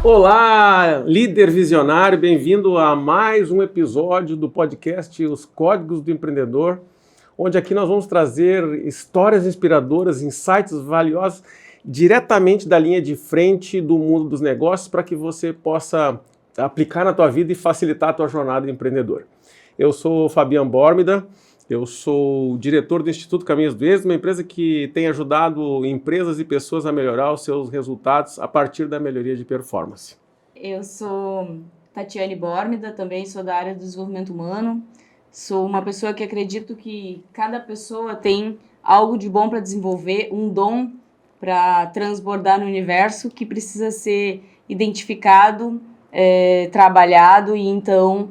Olá, líder visionário, bem-vindo a mais um episódio do podcast Os Códigos do Empreendedor, onde aqui nós vamos trazer histórias inspiradoras, insights valiosos diretamente da linha de frente do mundo dos negócios para que você possa aplicar na tua vida e facilitar a tua jornada de empreendedor. Eu sou Fabian Bórmida, eu sou diretor do Instituto Caminhos do Êxito, uma empresa que tem ajudado empresas e pessoas a melhorar os seus resultados a partir da melhoria de performance. Eu sou Tatiane Bórmida, também sou da área do desenvolvimento humano. Sou uma pessoa que acredito que cada pessoa tem algo de bom para desenvolver, um dom para transbordar no universo que precisa ser identificado, trabalhado e então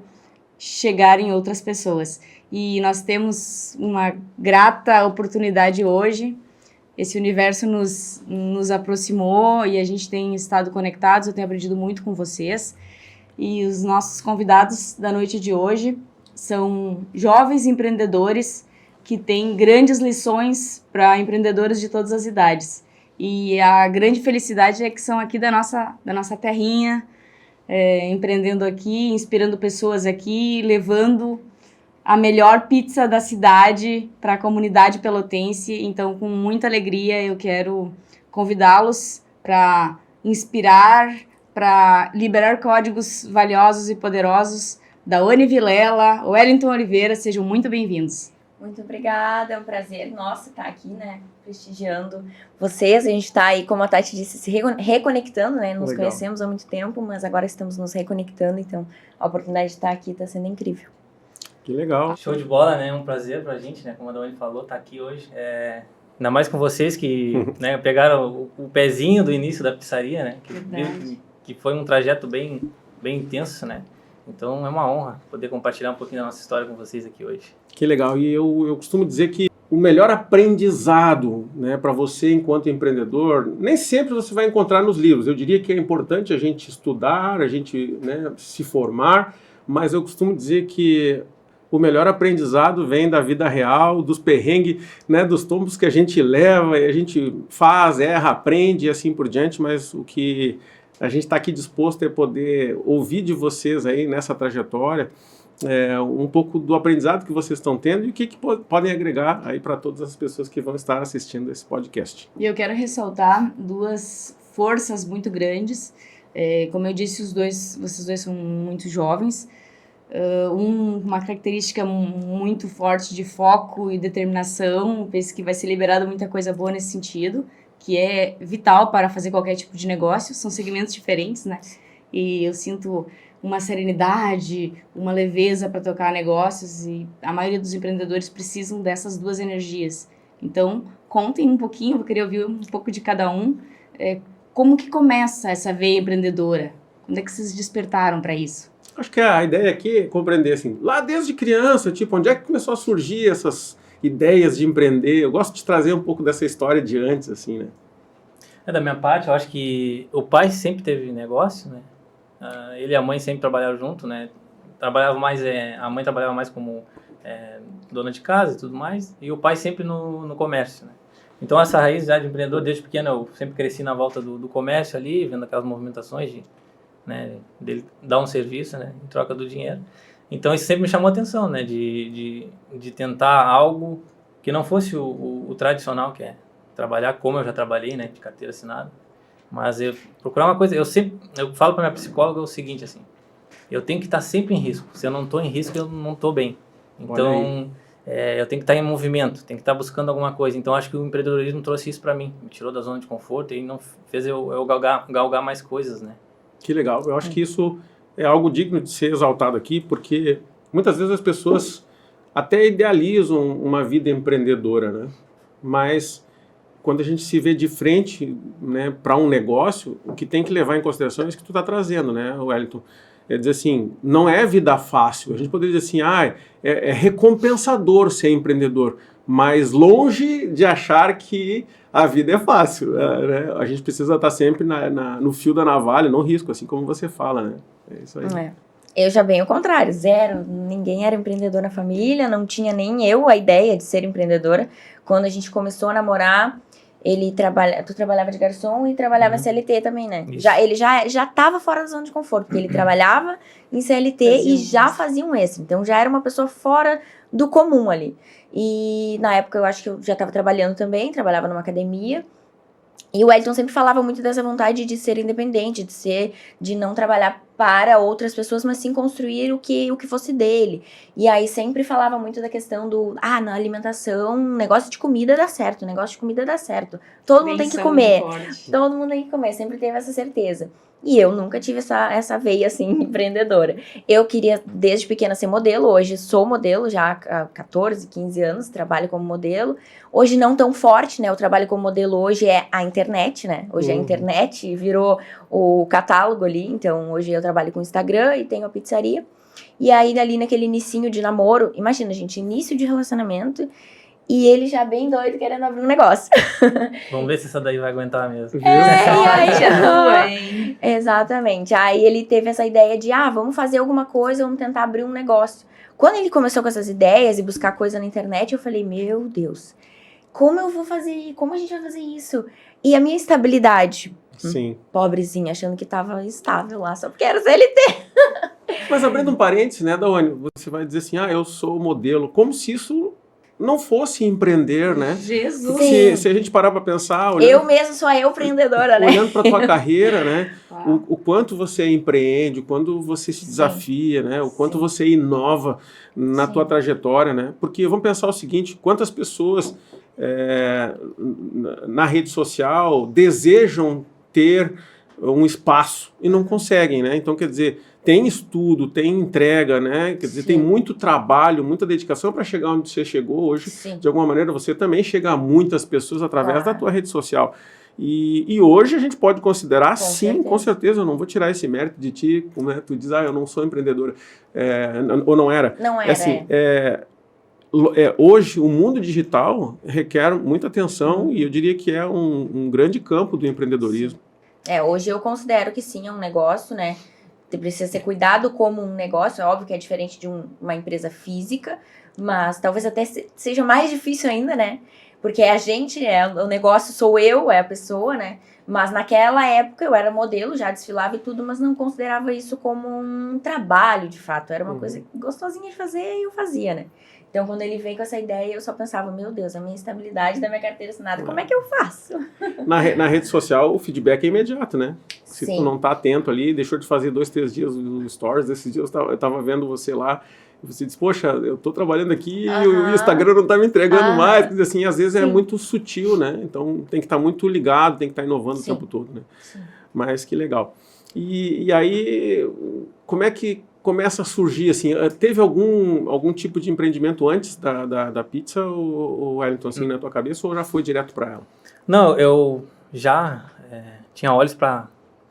chegar em outras pessoas. E nós temos uma grata oportunidade hoje. Esse universo nos aproximou e a gente tem estado conectados. Eu tenho aprendido muito com vocês. E os nossos convidados da noite de hoje são jovens empreendedores que têm grandes lições para empreendedores de todas as idades. E a grande felicidade é que são aqui da nossa terrinha, empreendendo aqui, inspirando pessoas aqui, levando a melhor pizza da cidade para a comunidade pelotense. Então, com muita alegria, eu quero convidá-los para inspirar, para liberar códigos valiosos e poderosos da Oni Vilela, Wellington Oliveira. Sejam muito bem-vindos. Muito obrigada, é um prazer nosso estar aqui, né, prestigiando vocês. A gente está aí, como a Tati disse, se reconectando, né, nos Legal. Conhecemos há muito tempo, mas agora estamos nos reconectando, então a oportunidade de estar aqui está sendo incrível. Que legal. Show de bola, né? Um prazer pra gente, né? Como a Daone falou, tá aqui hoje. Ainda mais com vocês que né, pegaram o pezinho do início da pizzaria, né? Que foi um trajeto bem intenso, né? Então é uma honra poder compartilhar um pouquinho da nossa história com vocês aqui hoje. Que legal. E eu costumo dizer que o melhor aprendizado, né, para você enquanto empreendedor, nem sempre você vai encontrar nos livros. Eu diria que é importante a gente estudar, a gente, né, se formar, mas eu costumo dizer que o melhor aprendizado vem da vida real, dos perrengues, né, dos tombos que a gente leva e a gente faz, erra, aprende e assim por diante, mas o que a gente está aqui disposto é poder ouvir de vocês aí nessa trajetória um pouco do aprendizado que vocês estão tendo e o que podem agregar aí para todas as pessoas que vão estar assistindo esse podcast. E eu quero ressaltar duas forças muito grandes. Como eu disse, vocês dois são muito jovens. Uma característica muito forte de foco e determinação. Penso que vai ser liberada muita coisa boa nesse sentido, que é vital para fazer qualquer tipo de negócio. São segmentos diferentes, né? E eu sinto uma serenidade, uma leveza para tocar negócios, e a maioria dos empreendedores precisam dessas duas energias. Então, contem um pouquinho, eu queria ouvir um pouco de cada um. Como que começa essa veia empreendedora? Quando é que vocês despertaram para isso? Acho que a ideia aqui é compreender, assim, lá desde criança, tipo, onde é que começou a surgir essas ideias de empreender? Eu gosto de trazer um pouco dessa história de antes, assim, né? Da minha parte, eu acho que o pai sempre teve negócio, né? Ele e a mãe sempre trabalharam junto, né? A mãe trabalhava mais como dona de casa e tudo mais, e o pai sempre no comércio, né? Então essa raiz já de empreendedor, desde pequeno, eu sempre cresci na volta do comércio ali, vendo aquelas movimentações dele dar um serviço, né, em troca do dinheiro. Então isso sempre me chamou a atenção, né, de tentar algo que não fosse o tradicional, que é trabalhar como eu já trabalhei, né, de carteira assinada, mas eu procurar uma coisa. Eu falo para minha psicóloga o seguinte, assim, eu tenho que estar sempre em risco. Se eu não estou em risco, eu não estou bem. Então eu tenho que estar em movimento, tenho que estar buscando alguma coisa. Então acho que o empreendedorismo trouxe isso para mim, me tirou da zona de conforto e não fez eu galgar mais coisas, né. Que legal, eu acho que isso é algo digno de ser exaltado aqui, porque muitas vezes as pessoas até idealizam uma vida empreendedora, né? Mas quando a gente se vê de frente, né, para um negócio, o que tem que levar em consideração é isso que tu está trazendo, né, Wellington? É dizer assim, não é vida fácil. A gente poderia dizer assim, é recompensador ser empreendedor, mas longe de achar que a vida é fácil, né? A gente precisa estar sempre no fio da navalha, no risco, assim como você fala, né? É isso aí. Eu já venho ao contrário, zero. Ninguém era empreendedor na família, não tinha nem eu a ideia de ser empreendedora. Quando a gente começou a namorar, Tu trabalhava de garçom e trabalhava CLT também, né? Isso. Ele já tava fora da zona de conforto, porque ele trabalhava em CLT e já fazia um extra. Então já era uma pessoa fora do comum ali. E na época eu acho que eu já estava trabalhando também, trabalhava numa academia. E o Wellington sempre falava muito dessa vontade de ser independente, de não trabalhar para outras pessoas, mas sim construir o que fosse dele. E aí sempre falava muito da questão na alimentação, negócio de comida dá certo, Todo mundo tem que comer. Todo mundo tem que comer, sempre teve essa certeza. E eu nunca tive essa veia, assim, empreendedora. Eu queria, desde pequena, ser modelo. Hoje sou modelo, já há 14, 15 anos, trabalho como modelo. Hoje não tão forte, né? O trabalho como modelo hoje é a internet, né? Hoje a internet virou o catálogo ali. Então, hoje eu trabalho com Instagram e tenho a pizzaria. E aí, ali naquele inicinho de namoro, imagina, gente, início de relacionamento... E ele já bem doido, querendo abrir um negócio. Vamos ver se essa daí vai aguentar mesmo. E aí, exatamente. Aí ele teve essa ideia de, vamos fazer alguma coisa, vamos tentar abrir um negócio. Quando ele começou com essas ideias e buscar coisa na internet, eu falei, meu Deus, como eu vou fazer? Como a gente vai fazer isso? E a minha estabilidade, Sim. pobrezinha, achando que tava estável lá, só porque era CLT. Mas abrindo um parênteses, né, Daone, você vai dizer assim, eu sou modelo, como se isso não fosse empreender, né? Jesus! Se a gente parar para pensar... Eu mesmo sou a empreendedora, né? Olhando para a tua carreira, né? O quanto você empreende, o quanto você se desafia, né? O quanto você inova na tua trajetória, né? Porque vamos pensar o seguinte, quantas pessoas na rede social desejam ter um espaço e não conseguem, né? Então, quer dizer, tem estudo, tem entrega, né? Quer dizer, tem muito trabalho, muita dedicação para chegar onde você chegou hoje. Sim. De alguma maneira, você também chega a muitas pessoas através da tua rede social. E hoje a gente pode considerar, com certeza, eu não vou tirar esse mérito de ti, como tu diz, eu não sou empreendedora, ou não era. Não era, assim, hoje, o mundo digital requer muita atenção e eu diria que é um grande campo do empreendedorismo. Hoje eu considero que sim, é um negócio, né? Precisa ser cuidado como um negócio, é óbvio que é diferente de uma empresa física, mas talvez até seja mais difícil ainda, né? Porque a gente, o negócio sou eu, é a pessoa, né? Mas naquela época eu era modelo, já desfilava e tudo, mas não considerava isso como um trabalho, de fato. Era uma coisa gostosinha de fazer e eu fazia, né? Então, quando ele veio com essa ideia, eu só pensava, meu Deus, a minha estabilidade da minha carteira assinada, como é que eu faço? Na rede social, o feedback é imediato, né? Se Sim. tu não tá atento ali, deixou de fazer 2, 3 dias os stories, esses dias eu tava vendo você lá, e você diz, poxa, eu tô trabalhando aqui e o Instagram não tá me entregando mais. Quer dizer, assim, às vezes é muito sutil, né? Então, tem que estar muito ligado, tem que estar inovando o tempo todo, né? Sim. Mas que legal. E aí, como é que começa a surgir, assim, teve algum tipo de empreendimento antes da pizza, ou Wellington, assim, na tua cabeça, ou já foi direto para ela? Não, eu já tinha olhos para,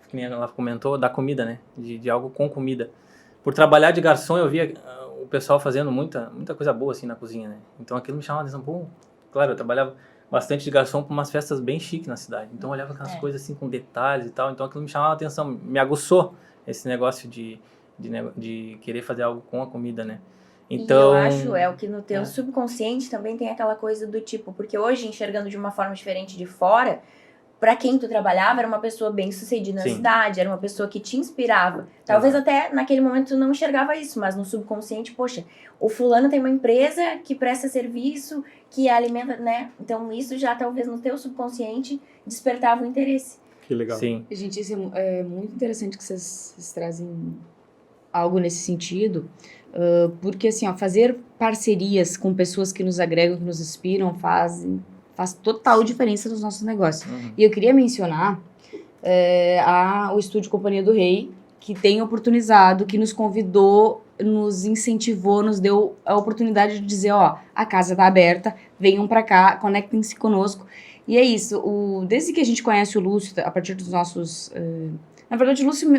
que nem ela comentou, da comida, né? De algo com comida. Por trabalhar de garçom, eu via o pessoal fazendo muita coisa boa, assim, na cozinha, né? Então aquilo me chamava a atenção. Claro, eu trabalhava bastante de garçom para umas festas bem chiques na cidade. Então eu olhava aquelas coisas, assim, com detalhes e tal. Então aquilo me chamava a atenção, me aguçou esse negócio de querer fazer algo com a comida, né? Então, e eu acho, o que no teu subconsciente também tem aquela coisa do tipo, porque hoje, enxergando de uma forma diferente de fora, pra quem tu trabalhava, era uma pessoa bem sucedida na cidade, era uma pessoa que te inspirava. Talvez até naquele momento tu não enxergava isso, mas no subconsciente, poxa, o fulano tem uma empresa que presta serviço, que alimenta, né? Então isso já talvez no teu subconsciente despertava o interesse. Que legal. Sim. Gente, isso é muito interessante que vocês trazem algo nesse sentido, porque assim, fazer parcerias com pessoas que nos agregam, que nos inspiram, faz total diferença nos nossos negócios. E eu queria mencionar o Estúdio Companhia do Rei, que tem oportunizado, que nos convidou, nos incentivou, nos deu a oportunidade de dizer, a casa tá aberta, venham para cá, conectem-se conosco. E é isso, desde que a gente conhece o Lúcio, a partir dos nossos... na verdade, o Lúcio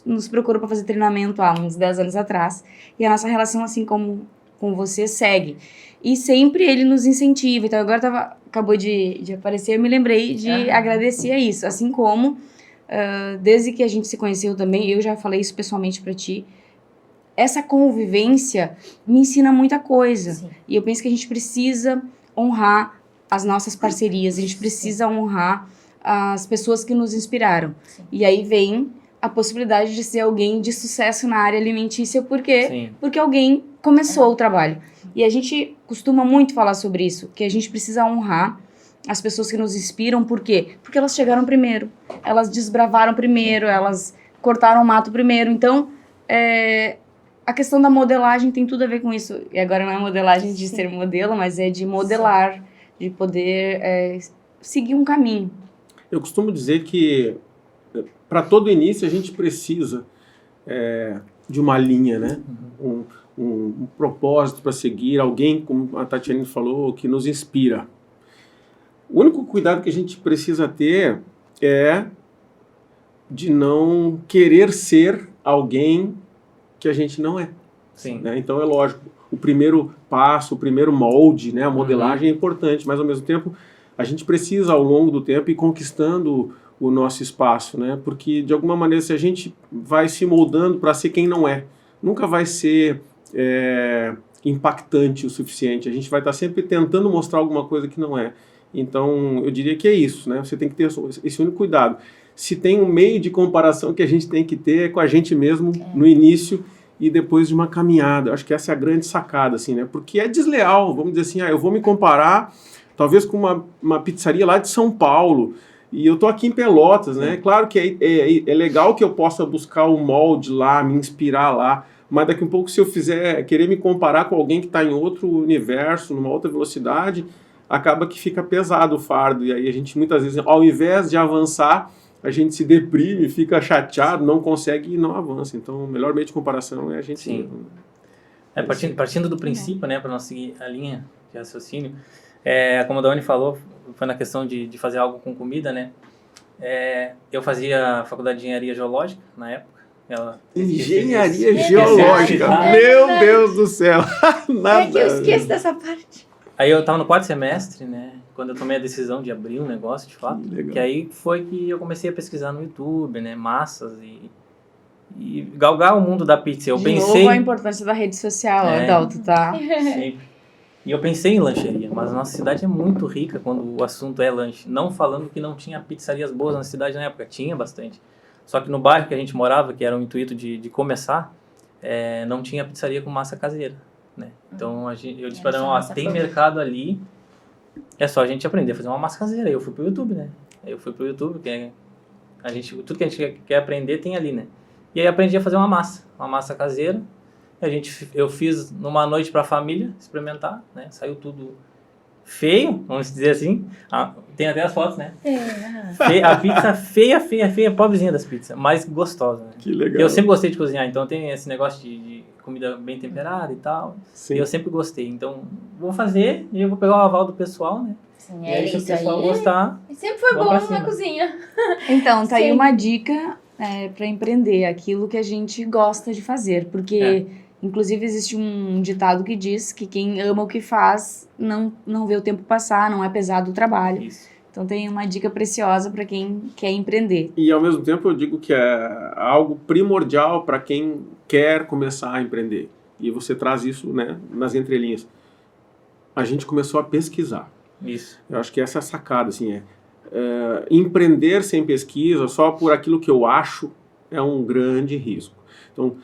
nos procurou para fazer treinamento há uns 10 anos atrás, e a nossa relação, assim como com você, segue. E sempre ele nos incentiva. Então, agora acabou de aparecer, eu me lembrei de agradecer a isso. Assim como, desde que a gente se conheceu também, eu já falei isso pessoalmente para ti, essa convivência me ensina muita coisa. Sim. E eu penso que a gente precisa honrar as nossas parcerias, a gente precisa honrar as pessoas que nos inspiraram. Sim. E aí vem a possibilidade de ser alguém de sucesso na área alimentícia, porque alguém começou o trabalho. E a gente costuma muito falar sobre isso, que a gente precisa honrar as pessoas que nos inspiram, por quê? Porque elas chegaram primeiro, elas desbravaram primeiro, elas cortaram o mato primeiro. Então, a questão da modelagem tem tudo a ver com isso. E agora não é modelagem de ser modelo, mas é de modelar, de poder seguir um caminho. Eu costumo dizer que para todo início a gente precisa de uma linha, né? Um propósito para seguir, alguém, como a Tatiane falou, que nos inspira. O único cuidado que a gente precisa ter é de não querer ser alguém que a gente não é. Sim. Né? Então é lógico, o primeiro passo, o primeiro molde, né? A modelagem é importante, mas ao mesmo tempo a gente precisa ao longo do tempo ir conquistando o nosso espaço, né? Porque de alguma maneira se a gente vai se moldando para ser quem não é, nunca vai ser impactante o suficiente. A gente vai estar sempre tentando mostrar alguma coisa que não é. Então eu diria que é isso, né? Você tem que ter esse único cuidado. Se tem um meio de comparação que a gente tem que ter é com a gente mesmo no início e depois de uma caminhada. Eu acho que essa é a grande sacada, assim, né? Porque é desleal, vamos dizer assim, eu vou me comparar talvez com uma pizzaria lá de São Paulo e eu tô aqui em Pelotas, né? Claro que é legal que eu possa buscar o molde lá, me inspirar lá, mas daqui a um pouco se eu querer me comparar com alguém que está em outro universo, numa outra velocidade, acaba que fica pesado o fardo e aí a gente muitas vezes, ao invés de avançar, a gente se deprime, fica chateado, não consegue e não avança. Então, o melhor meio de comparação é a gente... Sim. Partindo do princípio, né, para não seguir a linha de raciocínio, como a Daone falou, foi na questão de fazer algo com comida, né? Eu fazia a faculdade de engenharia geológica na época. Engenharia geológica, meu Deus do céu! É que eu esqueço dessa parte. Aí eu estava no 4º semestre, né? Quando eu tomei a decisão de abrir um negócio, de fato. Que aí foi que eu comecei a pesquisar no YouTube, né? Massas e galgar o mundo da pizza. Eu pensei... novo a importância da rede social, Adalto, tá? Sim. E eu pensei em lancheria, mas a nossa cidade é muito rica quando o assunto é lanche. Não falando que não tinha pizzarias boas na cidade na época, tinha bastante. Só que no bairro que a gente morava, que era o intuito de começar, não tinha pizzaria com massa caseira, né? Então eu disse para ela, tem mercado ali, é só a gente aprender a fazer uma massa caseira. Aí eu fui pro YouTube, né? Tudo que a gente quer aprender tem ali, né? E aí aprendi a fazer uma massa caseira. Eu fiz numa noite para a família experimentar, né? Saiu tudo feio, vamos dizer assim. Tem até as fotos, né? A pizza feia, pobrezinha das pizzas, mas gostosa, né? Que legal. Eu sempre gostei de cozinhar, então tem esse negócio de comida bem temperada e tal. Sim. E eu sempre gostei. Então, vou fazer e eu vou pegar o aval do pessoal, né? Sim, e aí, se o pessoal gostar... Sempre foi bom na cozinha. Então, tá aí uma dica para empreender, aquilo que a gente gosta de fazer, porque... Inclusive, existe um ditado que diz que quem ama o que faz não vê o tempo passar, não é pesado o trabalho. Isso. Então, tem uma dica preciosa para quem quer empreender. E, ao mesmo tempo, eu digo que é algo primordial para quem quer começar a empreender. E você traz isso, né, nas entrelinhas. A gente começou a pesquisar. Isso. Eu acho que essa é a sacada, assim, empreender sem pesquisa, só por aquilo que eu acho, é um grande risco. Então,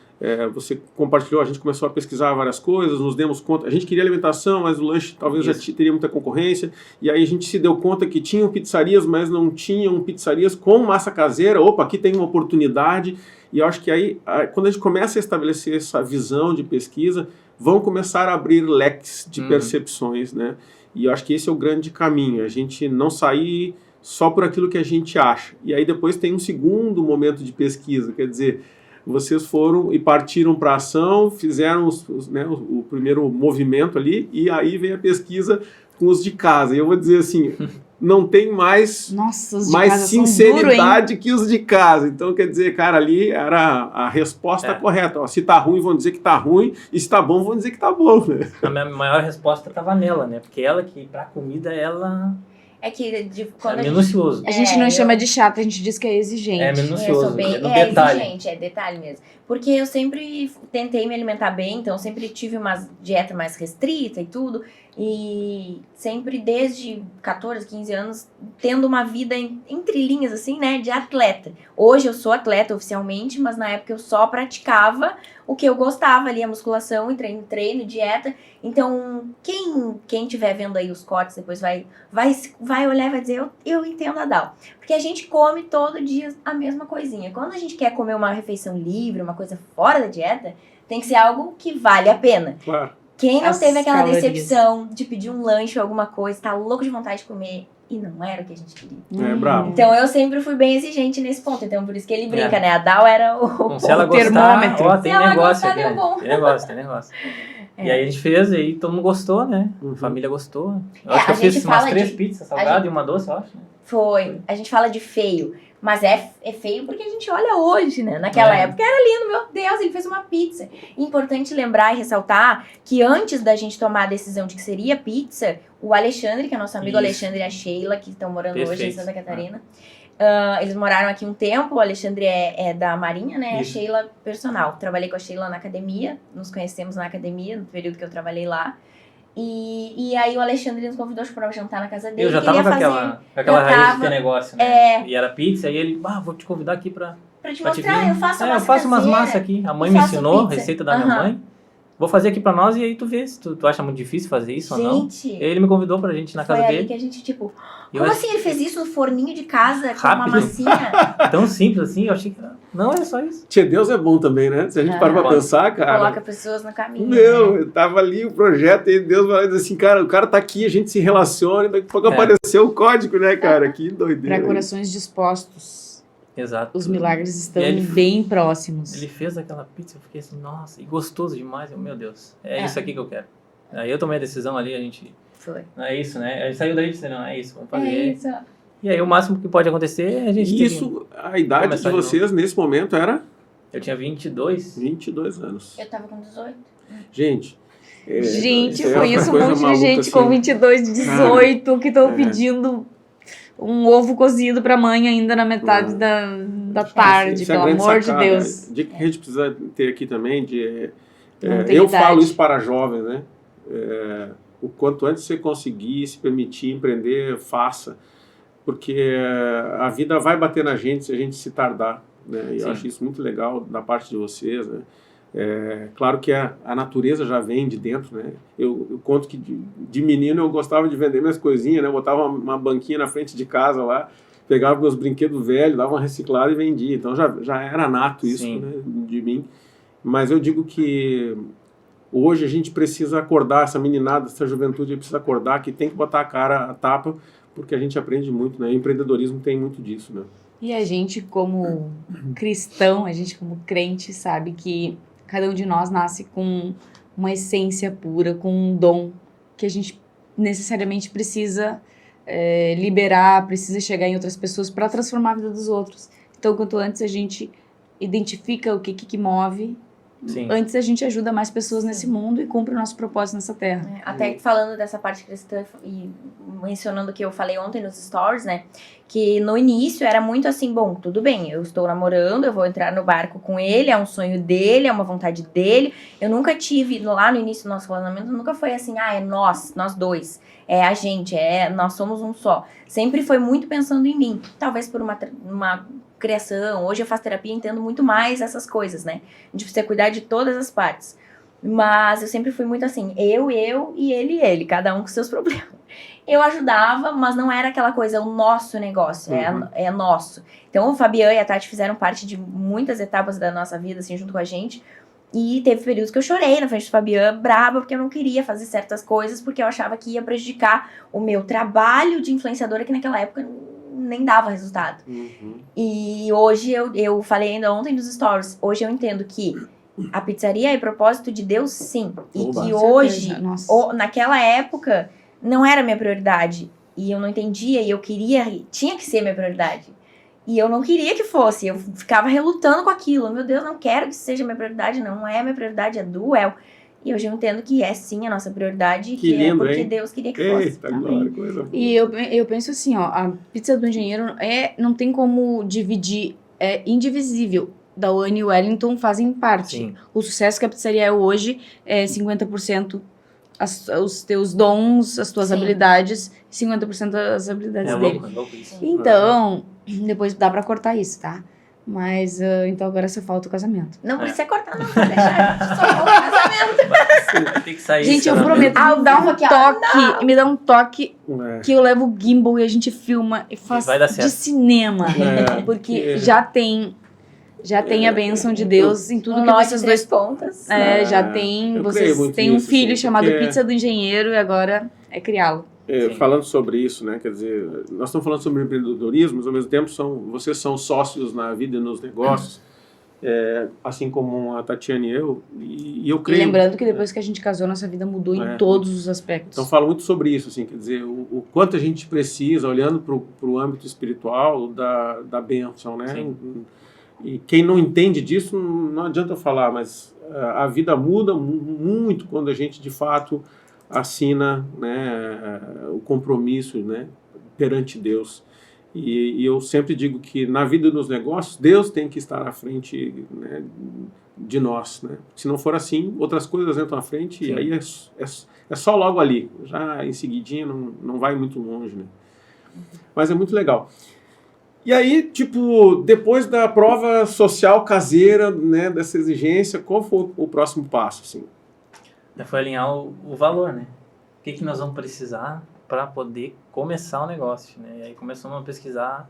você compartilhou, a gente começou a pesquisar várias coisas, nos demos conta, a gente queria alimentação, mas o lanche talvez já teria muita concorrência, e aí a gente se deu conta que tinham pizzarias, mas não tinham pizzarias com massa caseira. Opa, aqui tem uma oportunidade, e eu acho que aí, quando a gente começa a estabelecer essa visão de pesquisa, vão começar a abrir leques de percepções, né? E eu acho que esse é o grande caminho, a gente não sair só por aquilo que a gente acha. E aí depois tem um segundo momento de pesquisa, quer dizer, vocês foram e partiram para a ação, fizeram o primeiro movimento ali, e aí vem a pesquisa com os de casa. E eu vou dizer assim, não tem mais sinceridade que os de casa. Então, quer dizer, cara, ali era a resposta correta. Ó, se tá ruim, vão dizer que tá ruim, e se tá bom, vão dizer que tá bom, né? A minha maior resposta estava nela, né? Porque ela que, pra comida, ela É que quando É minucioso. A gente não chama de chata, a gente diz que é exigente. É eu sou minucioso, bem, é no detalhe. exigente, é detalhe mesmo. Porque eu sempre tentei me alimentar bem, então eu sempre tive uma dieta mais restrita e tudo. E sempre desde 14, 15 anos, tendo uma vida entre linhas, assim, né, de atleta. Hoje eu sou atleta oficialmente, mas na época eu só praticava o que eu gostava ali, a musculação e treino, dieta. Então, quem estiver vendo aí os cortes, depois vai olhar e vai dizer, eu entendo a Dal. Porque a gente come todo dia a mesma coisinha. Quando a gente quer comer uma refeição livre, uma coisa fora da dieta, tem que ser algo que vale a pena. Claro. Quem não As teve aquela calorias. decepção de pedir um lanche ou alguma coisa, tá louco de vontade de comer e não era o que a gente queria. É bravo. Então eu sempre fui bem exigente nesse ponto. Então por isso que ele brinca, É. né? A Dal era Bom, se ela o gostar, termômetro. ó, Se tem ela negócio gostar, aqui. deu Né? bom. Tem negócio. É. E aí a gente fez, e aí todo mundo gostou, né? Uhum. A família gostou. Eu É, acho que a eu fiz gente umas fala 3 de- pizzas a salgadas gente- e uma doce, eu acho. Foi. A gente fala de feio. Mas é feio porque a gente olha hoje, né? Naquela É. época era lindo, meu Deus, ele fez uma pizza. Importante lembrar e ressaltar que antes da gente tomar a decisão de que seria pizza, o Alexandre, que é nosso amigo Isso. Alexandre e a Sheila, que estão morando hoje em Perfeito. Santa Catarina, eles moraram aqui um tempo. O Alexandre é da Marinha, né? Isso. A Sheila, personal. Trabalhei com a Sheila na academia, nos conhecemos na academia, no período que eu trabalhei lá. E aí o Alexandre nos convidou para jantar na casa dele. Eu já queria tava com fazer aquela eu raiz de tava- ter negócio, né? é. E era pizza, e ele, vou te convidar aqui pra te pra te mostrar, ver. eu faço eu massa faço umas caseira. massas aqui. A mãe Eu me faço ensinou, pizza. receita da minha Aham. mãe. Vou fazer aqui pra nós e aí tu vê se tu acha muito difícil fazer isso ou não. Gente, E aí ele me convidou pra gente ir na foi casa aí dele. que a gente, tipo, E eu como achei assim ele fez isso no forninho de casa com uma Rápido. massinha? tão simples assim, eu achei que não, é só isso. Tia, Deus é bom também, né? Se a gente parar pra Pode. pensar, cara. Coloca pessoas no caminho. Meu, né? eu tava ali o projeto e Deus vai dizer assim, cara, o cara tá aqui, a gente se relaciona e daqui a pouco É. apareceu o código, né, cara? Que doideira. Para corações dispostos, Exato. os milagres estão E ele- bem próximos. Ele fez aquela pizza, eu fiquei assim, nossa, e gostoso demais. Meu Deus, é É. isso aqui que eu quero. Aí eu tomei a decisão ali, a gente, Foi. é isso, né? A gente saiu daí e disse, não, é isso, vamos fazer. É isso. E aí o máximo que pode acontecer é a gente E ter- isso, a idade de Começar de vocês nesse momento era Eu tinha 22. 22 anos. Eu tava com 18. Gente. Gente, é conheço outra um coisa monte de maluca, gente assim. com 22, 18 que estão é. pedindo um ovo cozido pra mãe ainda na metade da tarde, Isso é a pelo grande amor de sacada. Deus. De que a gente precisa ter aqui também, Não tem eu idade. falo isso para jovens, né? O quanto antes você conseguir se permitir empreender, faça. Porque a vida vai bater na gente se a gente se tardar. Né? E eu Sim. acho isso muito legal da parte de vocês. Né? Claro que a natureza já vem de dentro. Né? Eu conto que de menino eu gostava de vender minhas coisinhas, né? Eu botava uma banquinha na frente de casa lá, pegava meus brinquedos velhos, dava uma reciclada e vendia. Então já era nato isso, Sim. né, de mim. Mas eu digo que hoje a gente precisa acordar, essa meninada, essa juventude precisa acordar, que tem que botar a cara a tapa, porque a gente aprende muito, né? O empreendedorismo tem muito disso, né? E a gente, como cristão, a gente, como crente, sabe que cada um de nós nasce com uma essência pura, com um dom que a gente necessariamente precisa liberar, precisa chegar em outras pessoas para transformar a vida dos outros. Então, quanto antes a gente identifica o que move, Sim. antes a gente ajuda mais pessoas nesse mundo e cumpre o nosso propósito nessa terra. Até falando dessa parte cristã e mencionando o que eu falei ontem nos stories, né? Que no início era muito assim, bom, tudo bem, eu estou namorando, eu vou entrar no barco com ele, é um sonho dele, é uma vontade dele. Eu nunca tive, lá no início do nosso relacionamento, nunca foi assim, é nós dois, é a gente, nós somos um só. Sempre foi muito pensando em mim, talvez por uma criação. Hoje eu faço terapia e entendo muito mais essas coisas, né? A gente precisa cuidar de todas as partes. Mas eu sempre fui muito assim, eu e ele, cada um com seus problemas. Eu ajudava, mas não era aquela coisa, o nosso negócio, é nosso. Então o Fabian e a Tati fizeram parte de muitas etapas da nossa vida, assim, junto com a gente. E teve períodos que eu chorei na frente do Fabian, braba, porque eu não queria fazer certas coisas, porque eu achava que ia prejudicar o meu trabalho de influenciadora, que naquela época nem dava resultado. E hoje, eu falei ainda ontem nos stories, hoje eu entendo que a pizzaria é propósito de Deus, sim. E Oba. que Com hoje, certeza. Nossa. naquela época, não era minha prioridade. E eu não entendia, e eu queria, tinha que ser minha prioridade. E eu não queria que fosse, eu ficava relutando com aquilo. Meu Deus, não quero que seja minha prioridade, não é minha prioridade, é do El. E hoje eu entendo que é sim a nossa prioridade, Que lindo, é porque hein? Deus queria que fosse. Eita, Amém. glória, coisa boa. E eu penso assim, ó, a pizza do engenheiro não tem como dividir, é indivisível. Da One e Wellington fazem parte. Sim. O sucesso que a pizzaria é hoje é 50% os teus dons, as tuas Sim. habilidades, e 50% as habilidades É dele. louco isso. Então, depois dá pra cortar isso, tá? Mas, então agora só falta o casamento. Não precisa cortar, não, pode deixar. Só falta o casamento. Tem que sair. Gente, eu esse prometo, me dá um Ao vivo aqui, me dá um toque É. que eu levo o gimbal e a gente filma e faz vai dar certo. de cinema. É, Porque porque- já tem a bênção de Deus em tudo Um que nó de vocês 3 dois... pontas. já eu tem, creio vocês muito têm um nisso, filho assim, chamado porque- Pizza do Engenheiro e agora é criá-lo. Sim. Falando sobre isso, né, quer dizer, nós estamos falando sobre empreendedorismo, mas ao mesmo tempo vocês são sócios na vida e nos negócios, assim como a Tatiana e eu eu E creio... lembrando que depois que a gente casou, nossa vida mudou em todos os aspectos. Então falo muito sobre isso, assim, quer dizer, o quanto a gente precisa, olhando para o âmbito espiritual, da bênção, né? Sim. E quem não entende disso, não adianta falar, mas a vida muda muito quando a gente, de fato, assina, né, o compromisso, né, perante Deus. E eu sempre digo que na vida e nos negócios, Deus tem que estar à frente, né, de nós, né? Se não for assim, outras coisas entram à frente. Sim. E aí é só logo ali, já em seguidinha não vai muito longe, né? Mas é muito legal. E aí, tipo, depois da prova social caseira, né, dessa exigência, qual foi o próximo passo, assim? Foi alinhar o valor, né? O que nós vamos precisar para poder começar o negócio, né? E aí começamos a pesquisar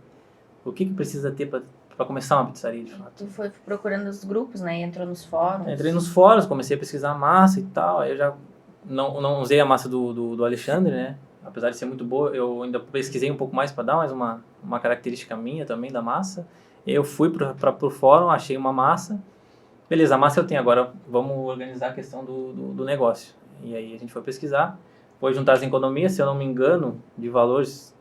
o que precisa ter para começar uma pizzaria, de fato. Tu foi procurando os grupos, né? Entrou nos fóruns. Entrei nos fóruns, comecei a pesquisar a massa e tal, aí eu já não usei a massa do Alexandre, né? Apesar de ser muito boa, eu ainda pesquisei um pouco mais para dar mais uma característica minha também da massa. Eu fui para o fórum, achei uma massa. Beleza, a massa eu tenho, agora vamos organizar a questão do negócio. E aí a gente foi pesquisar, foi juntar as economias, se eu não me engano, de valores,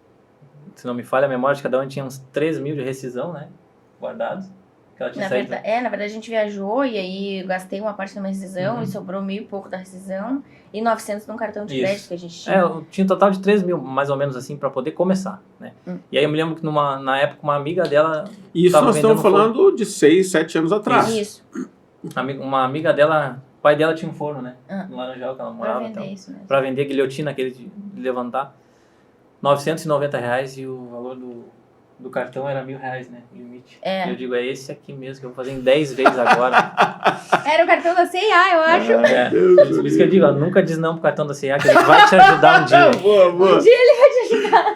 se não me falha a memória, de cada um tinha uns 3 mil de rescisão, né? Guardados. Que ela tinha Na saído. verdade a gente viajou e aí eu gastei uma parte da minha rescisão e sobrou 1.000 e pouco da rescisão e 900 num cartão de Isso. crédito que a gente tinha. Eu tinha um total de 3 mil, mais ou menos assim, para poder começar, né? E aí eu me lembro que na época uma amiga dela... E isso tava nós estamos vendendo falando de 6, 7 anos atrás. Isso, Uma amiga dela, o pai dela tinha um forno, né? Ah. No Laranjal, que ela pra morava. vender Então, isso mesmo. para vender guilhotina, aquele de levantar. R$990 e o valor do cartão era R$1.000, né? Limite. É. E eu digo, é esse aqui mesmo, que eu vou fazer em 10 vezes agora. Era o cartão da C&A, eu acho. É. Por isso que eu digo, ó, nunca diz não pro cartão da C&A, que ele vai te ajudar um dia. Boa, boa.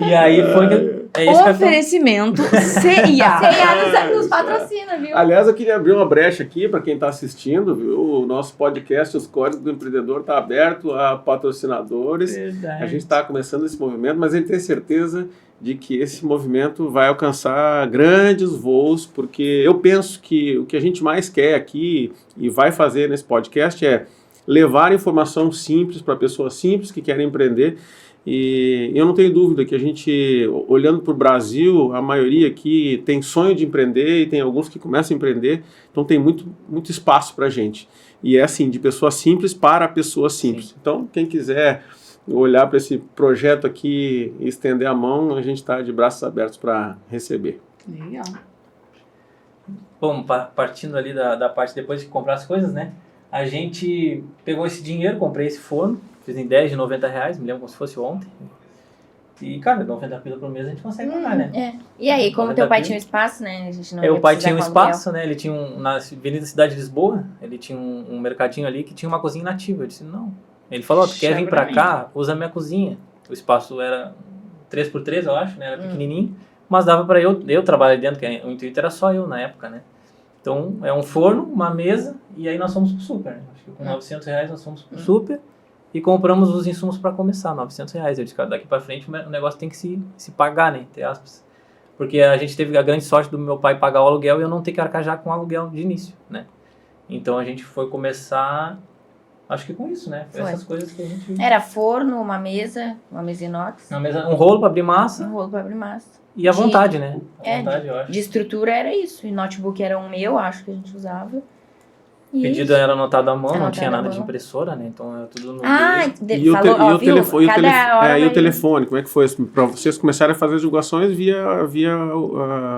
E aí foi que... É esse cartão. Oferecimento CIA. C&A nos patrocina, viu? Aliás, eu queria abrir uma brecha aqui para quem está assistindo, viu? O nosso podcast, Os Códigos do Empreendedor, está aberto a patrocinadores. Verdade. A gente está começando esse movimento, mas ele tem certeza de que esse movimento vai alcançar grandes voos, porque eu penso que o que a gente mais quer aqui e vai fazer nesse podcast é levar informação simples para pessoas simples que querem empreender. E eu não tenho dúvida que a gente, olhando para o Brasil, a maioria aqui tem sonho de empreender e tem alguns que começam a empreender, então tem muito espaço para a gente. E é assim, de pessoas simples para pessoas simples. Sim. Então, quem quiser olhar para esse projeto aqui e estender a mão, a gente está de braços abertos para receber. Legal. Bom, partindo ali da parte depois de comprar as coisas, né? A gente pegou esse dinheiro, comprei esse forno, fiz em 10 de R$90, me lembro como se fosse ontem. E, cara, 90 pila por mês a gente consegue pagar, né? É. E aí, como 90 teu pai mil. tinha um espaço, né? A gente não O ia pai precisar tinha um com aluguel. espaço, né? Ele tinha na Avenida Cidade de Lisboa, ele tinha um mercadinho ali que tinha uma cozinha nativa. Eu disse, não. Ele falou, tu quer vir pra cá? Usa a minha cozinha. O espaço era 3x3, eu acho, né? Era pequenininho, mas dava pra eu trabalhar dentro, que o intuito era só eu na época, né? Então, é um forno, uma mesa, e aí nós fomos pro super, né? Acho que com R$900 nós fomos pro super e compramos os insumos para começar, R$900. Eu disse, cara, daqui para frente o negócio tem que se pagar, né, entre aspas. Porque a gente teve a grande sorte do meu pai pagar o aluguel e eu não ter que arcar já com o aluguel de início, né. Então a gente foi começar, acho que com isso, né, Foi. essas coisas que a gente... Era forno, uma mesa inox, Um rolo para abrir massa um rolo para abrir massa. e a vontade, né. A É, vontade, eu acho. De estrutura era isso. E notebook era um meu, acho que a gente usava. O pedido era anotado à mão, não Anotado tinha à nada de mão. impressora, né? Então era tudo no E o, falou, ó, viu? telefone, Cada hora e o vai- telefone, como é que foi? Para vocês começarem a fazer as divulgações via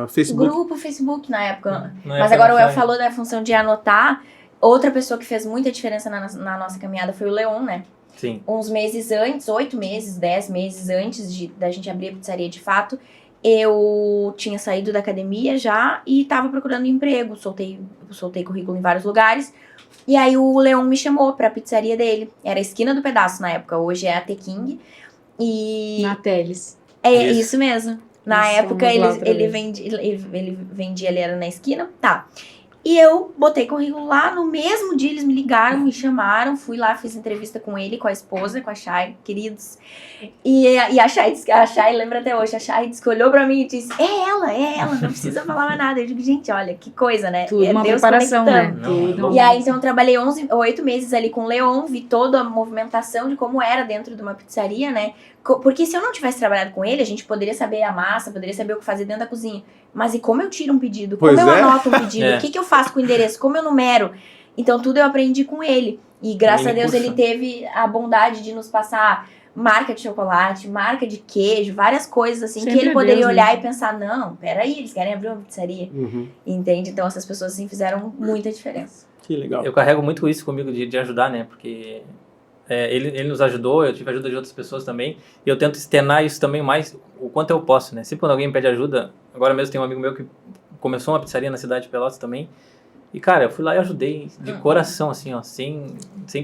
Facebook. Grupo Facebook na época. Na Mas época agora o não El tinha- falou da função de anotar. Outra pessoa que fez muita diferença na nossa caminhada foi o Leon, né? Sim. Uns meses antes, 8 meses, 10 meses antes da gente abrir a pizzaria de fato, eu tinha saído da academia já e tava procurando emprego. Soltei currículo em vários lugares. E aí o Leon me chamou pra pizzaria dele. Era a esquina do pedaço na época, hoje é a The King. E Na Teles. é Isso. isso mesmo. Na Nossa, época vamos lá ele, outra ele, vez. ele vendia, ele era na esquina, tá. E eu botei currículo lá, no mesmo dia eles me ligaram, me chamaram, fui lá, fiz entrevista com ele, com a esposa, com a Chay, queridos. E a Chay disse, a Chay, lembra até hoje, a Chay disse que olhou pra mim e disse, é ela, não precisa falar mais nada. Eu digo, gente, olha, que coisa, né? Tudo É uma Deus preparação, né? conectando. Tudo. E aí, então, eu trabalhei 8 meses ali com o Leon, vi toda a movimentação de como era dentro de uma pizzaria, né? Porque se eu não tivesse trabalhado com ele, a gente poderia saber a massa, poderia saber o que fazer dentro da cozinha. Mas e como eu tiro um pedido? Como Pois eu é. anoto um pedido? É. O que eu faço com o endereço? Como eu numero? Então, tudo eu aprendi com ele. E graças a Ele Deus, puxa. ele teve a bondade de nos passar marca de chocolate, marca de queijo, várias coisas assim, Sempre que ele é poderia Deus, né? olhar e pensar, não, peraí, eles querem abrir uma pizzaria. Uhum. Entende? Então, essas pessoas assim fizeram muita diferença. Que legal. Eu carrego muito isso comigo de ajudar, né? Porque ele nos ajudou, eu tive ajuda de outras pessoas também. E eu tento externar isso também mais o quanto eu posso, né? Sempre quando alguém me pede ajuda, agora mesmo tem um amigo meu que começou uma pizzaria na cidade de Pelotas também. E, cara, eu fui lá e ajudei de coração, assim, ó, sem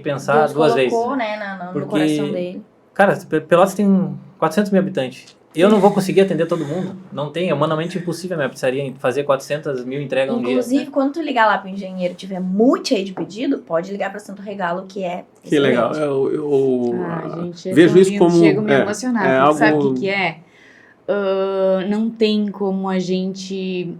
pensar Deus duas vezes. colocou, né, no Porque- coração dele. Cara, Pelotas tem 400 mil habitantes. Eu não vou conseguir atender todo mundo. Não tem, é humanamente impossível a minha pizzaria fazer 400 mil entregas um dia. Inclusive, Né? quando tu ligar lá pro engenheiro e tiver muito cheio de pedido, pode ligar pra Santo Regalo, que é Que legal. excelente. Gente, é vejo tão isso lindo, como chego a me emocionar. é porque sabe algo- o que é? Não tem como a gente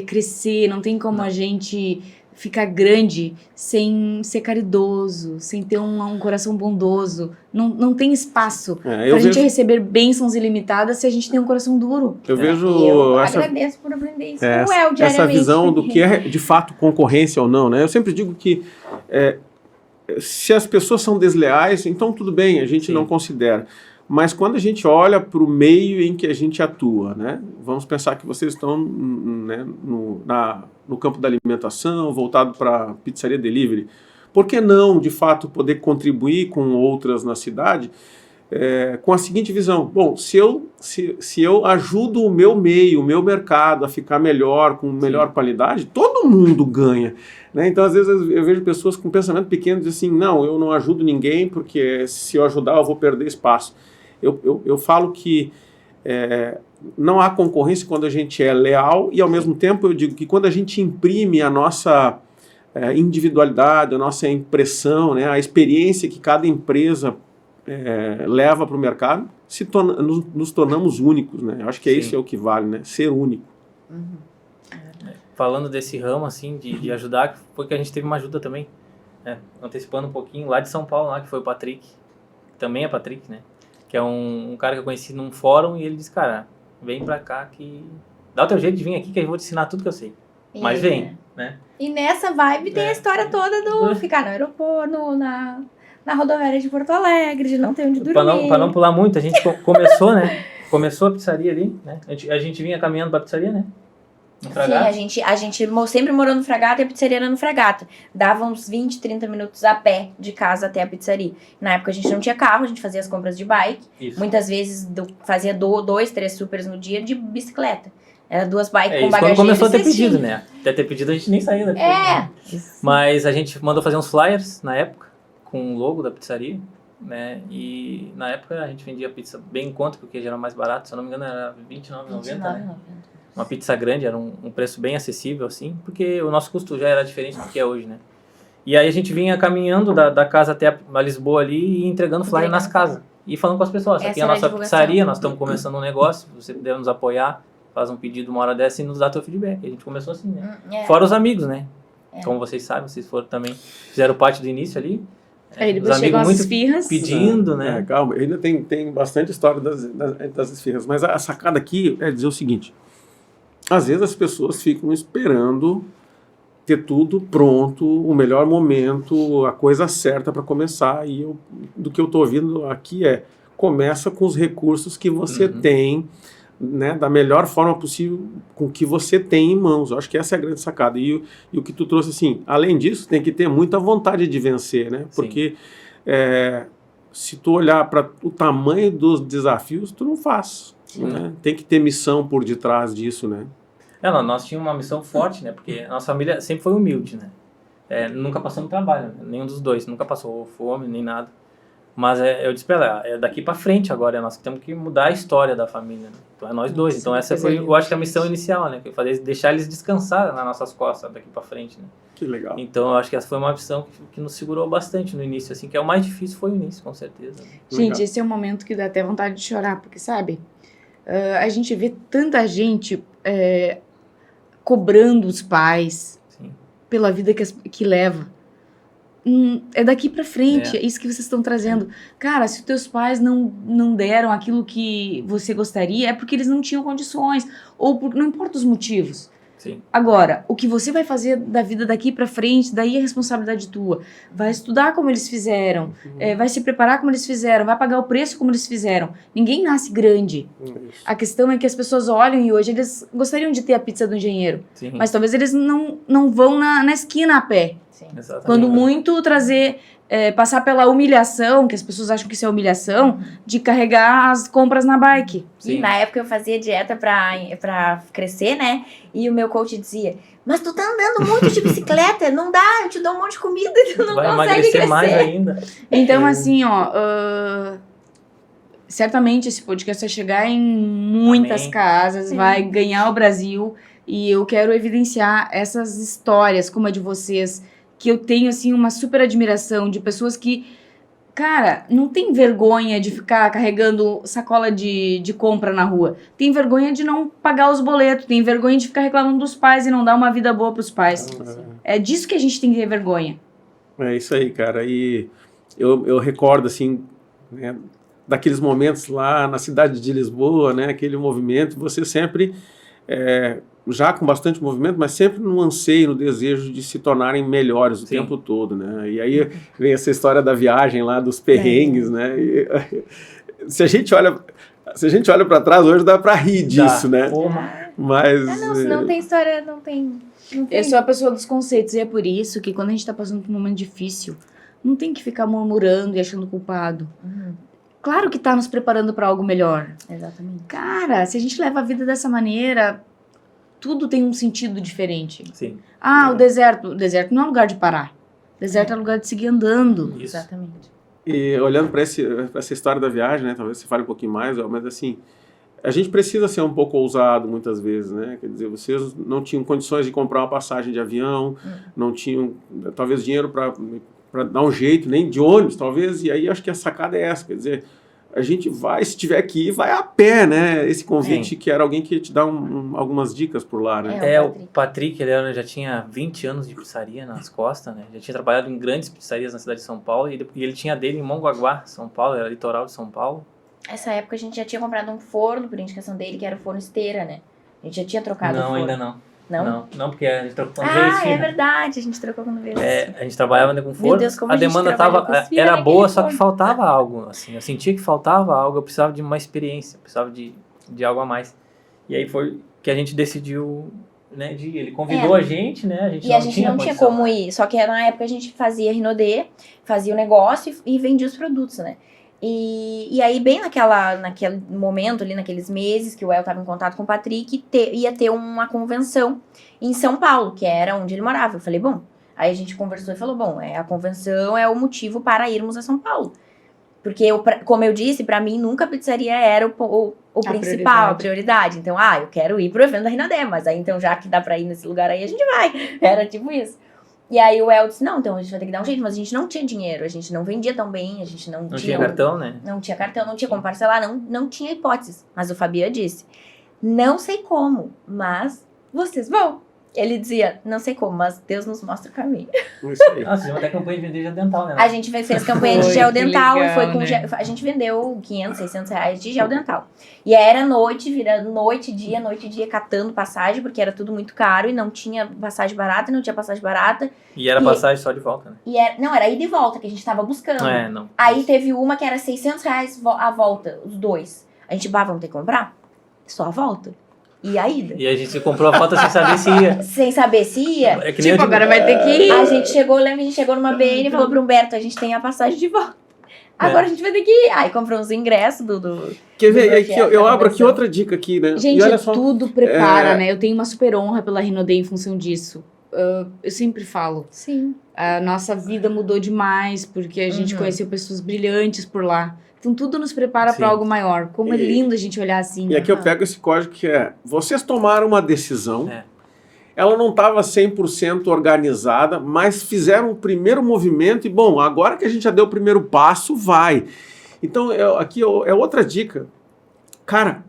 crescer, não tem como a gente ficar grande sem ser caridoso, sem ter um coração bondoso. Não tem espaço eu pra gente vejo, receber bênçãos ilimitadas se a gente tem um coração duro. eu vejo Eu essa, agradeço por aprender isso É, com o El essa diariamente. visão do que é de fato concorrência ou não, né? Eu sempre digo que se as pessoas são desleais, então tudo bem, a gente Sim. não considera. Mas quando a gente olha para o meio em que a gente atua, né? Vamos pensar que vocês estão né, no campo da alimentação, voltado para pizzaria delivery. Por que não, de fato, poder contribuir com outras na cidade com a seguinte visão? Bom, se eu ajudo o meu meio, o meu mercado a ficar melhor, com melhor qualidade, todo mundo ganha. Né? Então, às vezes, eu vejo pessoas com pensamento pequeno, dizem assim, não, eu não ajudo ninguém, porque se eu ajudar eu vou perder espaço. Eu falo que não há concorrência quando a gente é leal e, ao mesmo tempo, eu digo que quando a gente imprime a nossa individualidade, a nossa impressão, né, a experiência que cada empresa leva para o mercado, nos tornamos únicos. Né? Eu acho que Sim. isso é o que vale, né? Ser único. Falando desse ramo, assim, de ajudar, foi que a gente teve uma ajuda também. Né? Antecipando um pouquinho, lá de São Paulo, lá, que foi o Patrick. Também é Patrick, né? Que é um cara que eu conheci num fórum e ele disse, cara, vem pra cá que... Dá o teu jeito de vir aqui que eu vou te ensinar tudo que eu sei. Mas vem, né? E nessa vibe tem a história toda do ficar no aeroporto, na rodoviária de Porto Alegre, de não ter onde dormir. Pra não pular muito, a gente começou, né? Começou a pizzaria ali, né? A gente vinha caminhando pra pizzaria, né? No Sim, Fragata. a gente sempre morou no Fragata e a pizzaria era no Fragata. Dava uns 20, 30 minutos a pé de casa até a pizzaria. Na época a gente não tinha carro, a gente fazia as compras de bike. Isso. Muitas vezes fazia 2, 3 supers no dia de bicicleta. Era 2 bikes com Isso, quando bagageiro começou a ter e cestinha. pedido, né? Até ter pedido a gente nem saía daqui. É. Mas a gente mandou fazer uns flyers na época, com o logo da pizzaria, né? E na época a gente vendia pizza bem em conta, porque já era mais barato, se eu não me engano era R$29,90, né? Uma pizza grande, era um preço bem acessível, assim, porque o nosso custo já era diferente do que é hoje, né? E aí a gente vinha caminhando da casa até a Lisboa ali e entregando flyer nas casas. E falando com as pessoas, aqui é a Essa era a nossa divulgação. pizzaria, nós estamos começando um negócio, você puder nos apoiar, faz um pedido uma hora dessa e nos dá teu feedback. A gente começou assim, né? Fora os amigos, né? Como vocês sabem, vocês foram também, fizeram parte do início ali. Aí Os depois chegam amigos as muito esfirras. pedindo, né? Calma, ainda tem bastante história das esfirras, mas a sacada aqui é dizer o seguinte, às vezes as pessoas ficam esperando ter tudo pronto, o melhor momento, a coisa certa para começar. E do que eu estou ouvindo aqui começa com os recursos que você tem, né, da melhor forma possível com o que você tem em mãos. Eu acho que essa é a grande sacada. E o que tu trouxe, assim, além disso, tem que ter muita vontade de vencer, né? Porque se tu olhar para o tamanho dos desafios, tu não faz. Né? Tem que ter missão por detrás disso, né? Nós tínhamos uma missão forte, né? Porque a nossa família sempre foi humilde, né? Nunca passamos trabalho, né? Nenhum dos dois, nunca passou fome, nem nada. Mas eu disse pra ela, daqui pra frente agora, nós temos que mudar a história da família, né? Então é nós dois. Então essa foi, eu acho que a missão inicial, né? Que eu falei, deixar eles descansar nas nossas costas daqui pra frente, né? Que legal. Então eu acho que essa foi uma missão que nos segurou bastante no início, assim, que é o mais difícil foi o início, com certeza. Né? Gente, esse é um momento que dá até vontade de chorar, porque, sabe, a gente vê tanta gente cobrando os pais pela vida que leva. É daqui pra frente, é isso que vocês estão trazendo. Cara, se os teus pais não deram aquilo que você gostaria, é porque eles não tinham condições, ou não importa os motivos. Sim. Agora, o que você vai fazer da vida daqui pra frente, daí é responsabilidade tua. Vai estudar como eles fizeram, vai se preparar como eles fizeram, vai pagar o preço como eles fizeram. Ninguém nasce grande. A questão é que as pessoas olham e hoje eles gostariam de ter a pizza do engenheiro. Sim. Mas talvez eles não vão na esquina a pé. Sim. Quando muito trazer, passar pela humilhação, que as pessoas acham que isso é humilhação, de carregar as compras na bike. Sim. E na época eu fazia dieta pra crescer, né? E o meu coach dizia, mas tu tá andando muito de bicicleta, não dá, eu te dou um monte de comida e tu não vai consegue emagrecer crescer. Mais ainda. Então, assim, certamente esse podcast vai chegar em muitas casas, vai ganhar o Brasil, e eu quero evidenciar essas histórias, como a de vocês, que eu tenho, assim, uma super admiração de pessoas que, cara, não tem vergonha de ficar carregando sacola de compra na rua. Tem vergonha de não pagar os boletos, tem vergonha de ficar reclamando dos pais e não dar uma vida boa pros pais. É disso que a gente tem que ter vergonha. É isso aí, cara. E eu recordo, assim, né, daqueles momentos lá na cidade de Lisboa, né, aquele movimento, você sempre... já com bastante movimento, mas sempre no anseio, no desejo de se tornarem melhores o tempo todo, né? E aí vem essa história da viagem lá, dos perrengues, né? E, se a gente olha para trás hoje, dá para rir disso, né? Mas se não tem história, não tem. Eu sou a pessoa dos conceitos, e é por isso que quando a gente tá passando por um momento difícil, não tem que ficar murmurando e achando culpado. Claro que tá nos preparando para algo melhor. Exatamente. Cara, se a gente leva a vida dessa maneira, tudo tem um sentido diferente. Sim. O deserto não é lugar de parar. O deserto é lugar de seguir andando. Isso. Exatamente. E olhando para essa história da viagem, né? Talvez você fale um pouquinho mais, mas assim, a gente precisa ser um pouco ousado muitas vezes, né? Quer dizer, vocês não tinham condições de comprar uma passagem de avião, não tinham, talvez, dinheiro para dar um jeito, nem de ônibus, talvez, e aí acho que a sacada é essa, quer dizer, a gente vai, se tiver que ir, vai a pé, né? Esse convite que era alguém que ia te dar algumas dicas por lá, né? O Patrick, ele já tinha 20 anos de pizzaria nas costas, né? Já tinha trabalhado em grandes pizzarias na cidade de São Paulo, e ele tinha dele em Mongaguá, São Paulo, era litoral de São Paulo. Essa época a gente já tinha comprado um forno, por indicação dele, que era o forno esteira, né? A gente já tinha trocado o forno. Ainda não. Não? Não, porque a gente trocou quando veio esse é verdade, a gente trocou quando veio esse. A gente trabalhava com forno, Meu Deus, como a demanda era boa, só que faltava algo, assim, eu sentia que faltava algo, eu precisava de uma experiência, precisava de algo a mais. E aí foi que a gente decidiu, né, de ir. Ele convidou a gente, né, a gente não tinha como ir, só que na época a gente fazia Rinodê, fazia o negócio e vendia os produtos, né. E aí, bem naquele momento ali, naqueles meses que o El estava em contato com o Patrick, ia ter uma convenção em São Paulo, que era onde ele morava. Eu falei, bom, aí a gente conversou e falou, bom, a convenção é o motivo para irmos a São Paulo. Porque, como eu disse, para mim nunca a pizzaria era o principal, a prioridade. Então, eu quero ir pro evento da Rinodé, mas aí então já que dá pra ir nesse lugar aí, a gente vai. Era tipo isso. E aí o El disse, não, então a gente vai ter que dar um jeito, mas a gente não tinha dinheiro, a gente não vendia tão bem, a gente não tinha cartão, né? Não tinha cartão, não tinha como parcelar, não tinha hipóteses. Mas o Fabiano disse, não sei como, mas vocês vão. Ele dizia, não sei como, mas Deus nos mostra o caminho. Isso aí. Nossa, fizemos até campanha de vender gel dental, né? A gente fez campanha de Foi, gel que dental legal, e foi com né? a gente vendeu 500, 600 reais de gel dental. E aí era noite, virando noite, dia, catando passagem, porque era tudo muito caro e não tinha passagem barata, E era passagem só de volta, né? E era ida e volta que a gente tava buscando. Não. Aí teve uma que era 600 reais a volta, os dois. A gente, vamos ter que comprar? Só a volta. E a ida. E a gente comprou a foto sem saber se ia. Sem saber se ia. É que nem Tipo, eu digo, agora vai ter que ir. A gente chegou, lembra que a gente chegou numa BN e falou pro Humberto, a gente tem a passagem de volta. Agora a gente vai ter que ir. Aí compramos o ingresso do Quer ver? do Aqui, projeto, eu da abro aqui convenção. outra dica aqui, né? Gente, e olha só, tudo prepara, né? Eu tenho uma super honra pela Rinode em função disso. Eu sempre falo, Sim. a nossa vida mudou demais porque a gente conheceu pessoas brilhantes por lá. Então tudo nos prepara Sim. para algo maior. Como é lindo a gente olhar assim. E aqui eu pego esse código que é, vocês tomaram uma decisão, É. ela não estava 100% organizada, mas fizeram o primeiro movimento e, bom, agora que a gente já deu o primeiro passo, vai. Então, aqui é outra dica. Cara,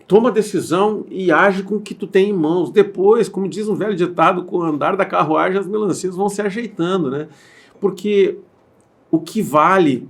toma decisão e age com o que tu tem em mãos. Depois, como diz um velho ditado, com o andar da carruagem as melancias vão se ajeitando, né? Porque o que vale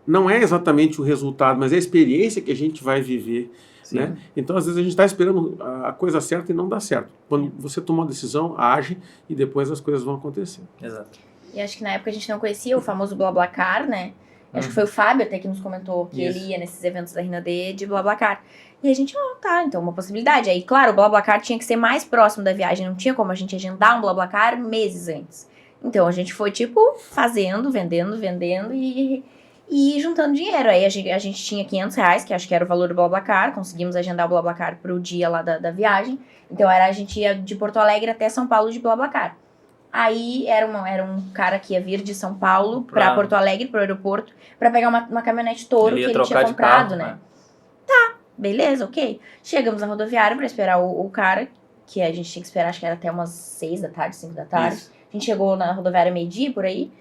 não é exatamente o resultado, mas é a experiência que a gente vai viver. Sim. Né? Então, às vezes, a gente está esperando a coisa certa e não dá certo. Quando você toma uma decisão, age e depois as coisas vão acontecer. Exato. E acho que na época a gente não conhecia o famoso BlaBlaCar, né? Acho que foi o Fábio até que nos comentou que Isso. ele ia nesses eventos da Rinode de BlaBlaCar. E a gente, tá, então uma possibilidade. Aí, claro, o BlaBlaCar tinha que ser mais próximo da viagem, não tinha como a gente agendar um BlaBlaCar meses antes. Então a gente foi, tipo, fazendo, vendendo e juntando dinheiro. Aí a gente tinha 500 reais, que acho que era o valor do BlaBlaCar, conseguimos agendar o BlaBlaCar pro dia lá da viagem. Então a gente ia de Porto Alegre até São Paulo de BlaBlaCar. Aí era um cara que ia vir de São Paulo pra Porto Alegre, pro aeroporto, pra pegar uma caminhonete Toro que ia ele tinha trocar de comprado, carro, né? Beleza, ok. Chegamos na rodoviária pra esperar o cara, que a gente tinha que esperar, acho que era até umas 6 da tarde, 5 da tarde. Isso. A gente chegou na rodoviária meio-dia, por aí,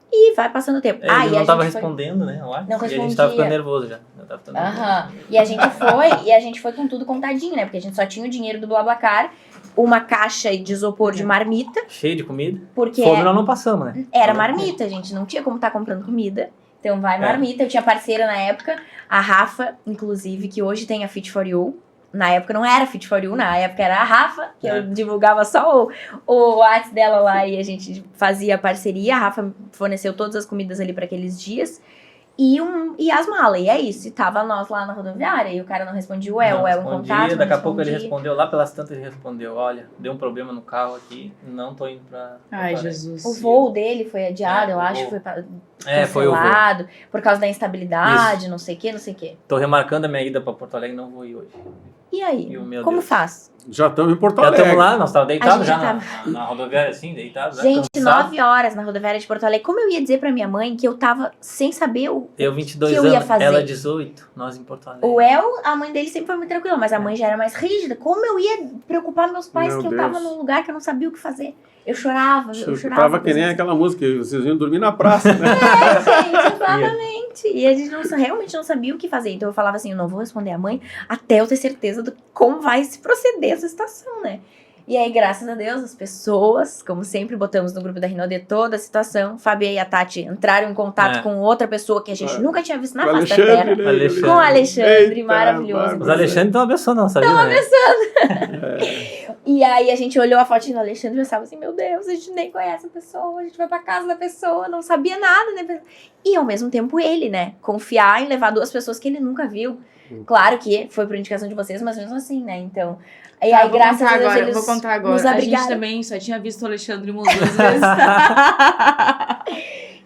e vai passando o tempo. Ele e não a tava gente foi... respondendo, né? Lá. Não E a gente respondia. tava ficando nervoso já. Eu tava ficando nervoso. Aham. E a gente foi com tudo contadinho, né? Porque a gente só tinha o dinheiro do BlaBlaCar, uma caixa de isopor de marmita, Cheio de comida. porque Fome nós não passamos, né? era marmita, gente. Não tinha como estar comprando comida. Então vai marmita. Eu tinha parceira na época, a Rafa, inclusive, que hoje tem a Fit for You. Na época não era Fit for You, na época era a Rafa, que eu divulgava só o WhatsApp dela lá e a gente fazia parceria. A Rafa forneceu todas as comidas ali para aqueles dias. E as malas, e é isso. E tava nós lá na rodoviária, e o cara não respondia, o El em contato. Não Daqui a pouco ele respondia. respondeu, lá pelas tantas ele respondeu, olha, deu um problema no carro aqui, não tô indo pra... Ai, pra- Jesus. O voo dele foi adiado, eu o acho, voo. foi foi o voo. cancelado, por causa da instabilidade, não sei o que. Tô remarcando a minha ida pra Porto Alegre, não vou ir hoje. E aí? E o meu Como Deus. faz? Já estamos em Porto Já Alegre. estamos lá, nós tava deitados gente já na rodoviária, assim, deitados. já Gente, cansados. 9 horas na rodoviária de Porto Alegre. Como eu ia dizer pra minha mãe que eu tava sem saber Eu 22 que eu ia anos, fazer? ela 18, nós em Porto Alegre. O El, a mãe dele sempre foi muito tranquila, mas a mãe já era mais rígida. Como eu ia preocupar meus pais Meu que eu Deus. tava num lugar que eu não sabia o que fazer? Eu chorava, eu Eu chorava. tava que nem aquela música, vocês iam dormir na praça, né? Gente, exatamente. E a gente realmente não sabia o que fazer. Então eu falava assim, eu não vou responder a mãe até eu ter certeza de como vai se proceder essa situação, né? E aí, graças a Deus, as pessoas, como sempre, botamos no grupo da Rinode toda a situação. Fábio e a Tati entraram em contato com outra pessoa que a gente nunca tinha visto na Com o face da terra. Alexandre, né? Alexandre. Com o Alexandre, Eita, maravilhoso. Os Alexandre estão abençoando, não, sabia? Né? E aí a gente olhou a fotinha do Alexandre e pensava assim, meu Deus, a gente nem conhece a pessoa, a gente vai pra casa da pessoa, não sabia nada, né? E ao mesmo tempo ele, né? Confiar em levar 2 pessoas que ele nunca viu. Claro que foi por indicação de vocês, mas mesmo assim, né? Então, e aí Vou graças contar a Deus agora, eles vou contar agora. nos A gente abrigaram. também só tinha visto o Alexandre umas 2 vezes.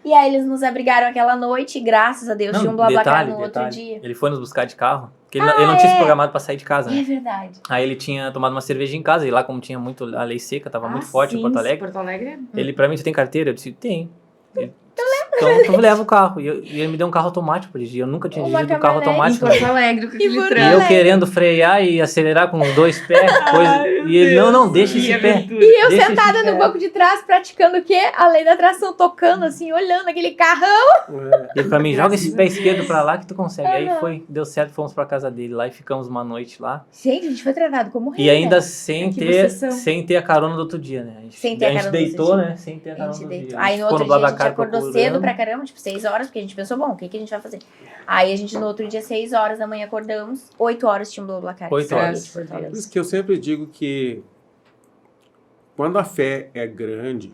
E aí eles nos abrigaram aquela noite, e graças a Deus tinha um BlaBlaCar no outro dia. Ele foi nos buscar de carro, porque ele não tinha se programado pra sair de casa, É né? verdade. Aí ele tinha tomado uma cerveja em casa, e lá como tinha muito a lei seca, tava muito forte em Porto Alegre. Porto Alegre. Ele, pra mim, você tem carteira? Eu disse, tem. Ele disse, Então tu leva o carro. E ele me deu um carro automático pra dirigir. Eu nunca tinha Uma dirigido um carro caminhonete. Em automático. Porto Alegre, com aquele Porto E trânsito. eu Alegre. querendo frear e acelerar com os 2 pés, coisa. E ele, não, deixa esse pé. E eu Deixa esse sentada no banco de trás, praticando o quê? A lei da atração, tocando assim, olhando aquele carrão. E ele pra mim, joga esse pé esquerdo pra lá que tu consegue. Aí Aham. foi, deu certo, fomos pra casa dele lá e ficamos uma noite lá. Gente, a gente foi tratado como rei, E ainda né? sem Que ter, vocês são. sem ter a carona do outro dia, né? Sem ter a a gente carona do outro deitou, dia. né? Sem ter a A carona do gente outro deitou. dia. Aí no ficou outro dia a gente Blablacar acordou procurando. cedo pra caramba, tipo 6 horas, porque a gente pensou, bom, o que a gente vai fazer? Aí a gente no outro dia, 6 horas da manhã, acordamos, 8 horas tinha um Blablacar. 8 horas. Graças por Por Deus. isso que eu sempre digo que quando a fé é grande,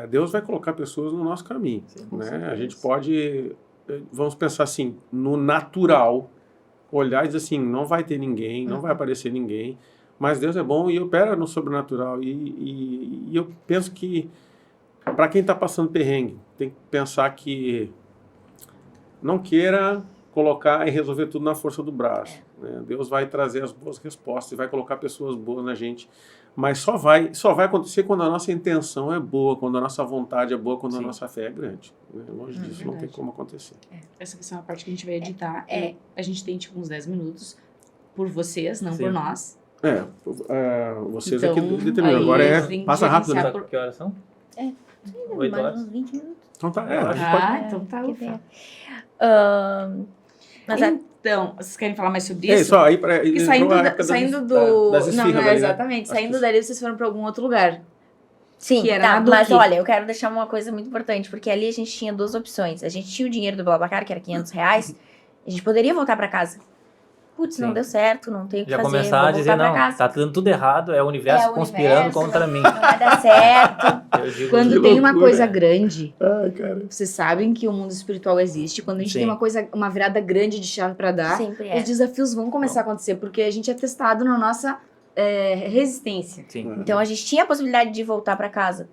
Deus vai colocar pessoas no nosso caminho. Sim, com Né? certeza. A gente pode, vamos pensar assim, no natural, olhar e dizer assim, não vai ter ninguém, não vai aparecer ninguém, mas Deus é bom e opera no sobrenatural. E eu penso que, para quem está passando perrengue, tem que pensar que não queira colocar e resolver tudo na força do braço. Né? Deus vai trazer as boas respostas e vai colocar pessoas boas na gente. Mas só vai acontecer quando a nossa intenção é boa, quando a nossa vontade é boa, quando a Sim. nossa fé é grande. Né? Longe disso, não tem verdade. como acontecer. Essa vai ser uma parte que a gente vai editar. É. A gente tem, tipo, uns 10 minutos por vocês, não Sim. por nós. Vocês Então, aqui determinam. aí Agora a gente passa rápido, né? gerenciar Que horas são? É. 8 Mais horas. uns 20 minutos. Então tá, Eu a acho gente pode... Ah, então tá. Que Ufa. ideia. Mas Então, vocês querem falar mais sobre É isso? isso, aí para Porque saindo do... das não, esfirras não, ali, né? exatamente. Acho Saindo que- dali, vocês foram pra algum outro lugar. sim, que era tá, na Duque. mas olha, eu quero deixar uma coisa muito importante, porque ali a gente tinha 2 opções. A gente tinha o dinheiro do BlaBlaCar, que era R$500, a gente poderia voltar pra casa. Putz, não Sim. deu certo, não tem o que Já fazer, começar vou a dizer, voltar não, pra casa. tá dando tudo errado, é o universo É o conspirando universo, contra mim. Não vai dar certo. Eu digo, Quando Que tem uma loucura. coisa grande, Ai, cara. vocês sabem que o mundo espiritual existe. Quando a gente Sim. tem uma virada grande de chave pra dar, Sempre os é. desafios vão começar a acontecer, porque a gente é testado na nossa resistência. sim. Então a gente tinha a possibilidade de voltar pra casa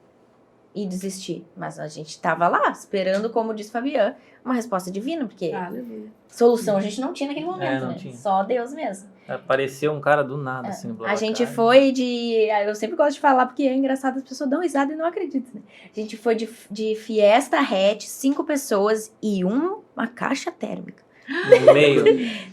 e desistir. Mas a gente tava lá, esperando, como disse Fabiano, uma resposta divina, porque Aleluia. solução a gente não tinha naquele momento, não né? tinha. Só Deus mesmo. Apareceu um cara do nada, assim, no A BlaBlaCar. gente foi de... Eu sempre gosto de falar, porque é engraçado, as pessoas dão risada e não acreditam, né? A gente foi de Fiesta hatch, 5 pessoas e uma caixa térmica. No meio.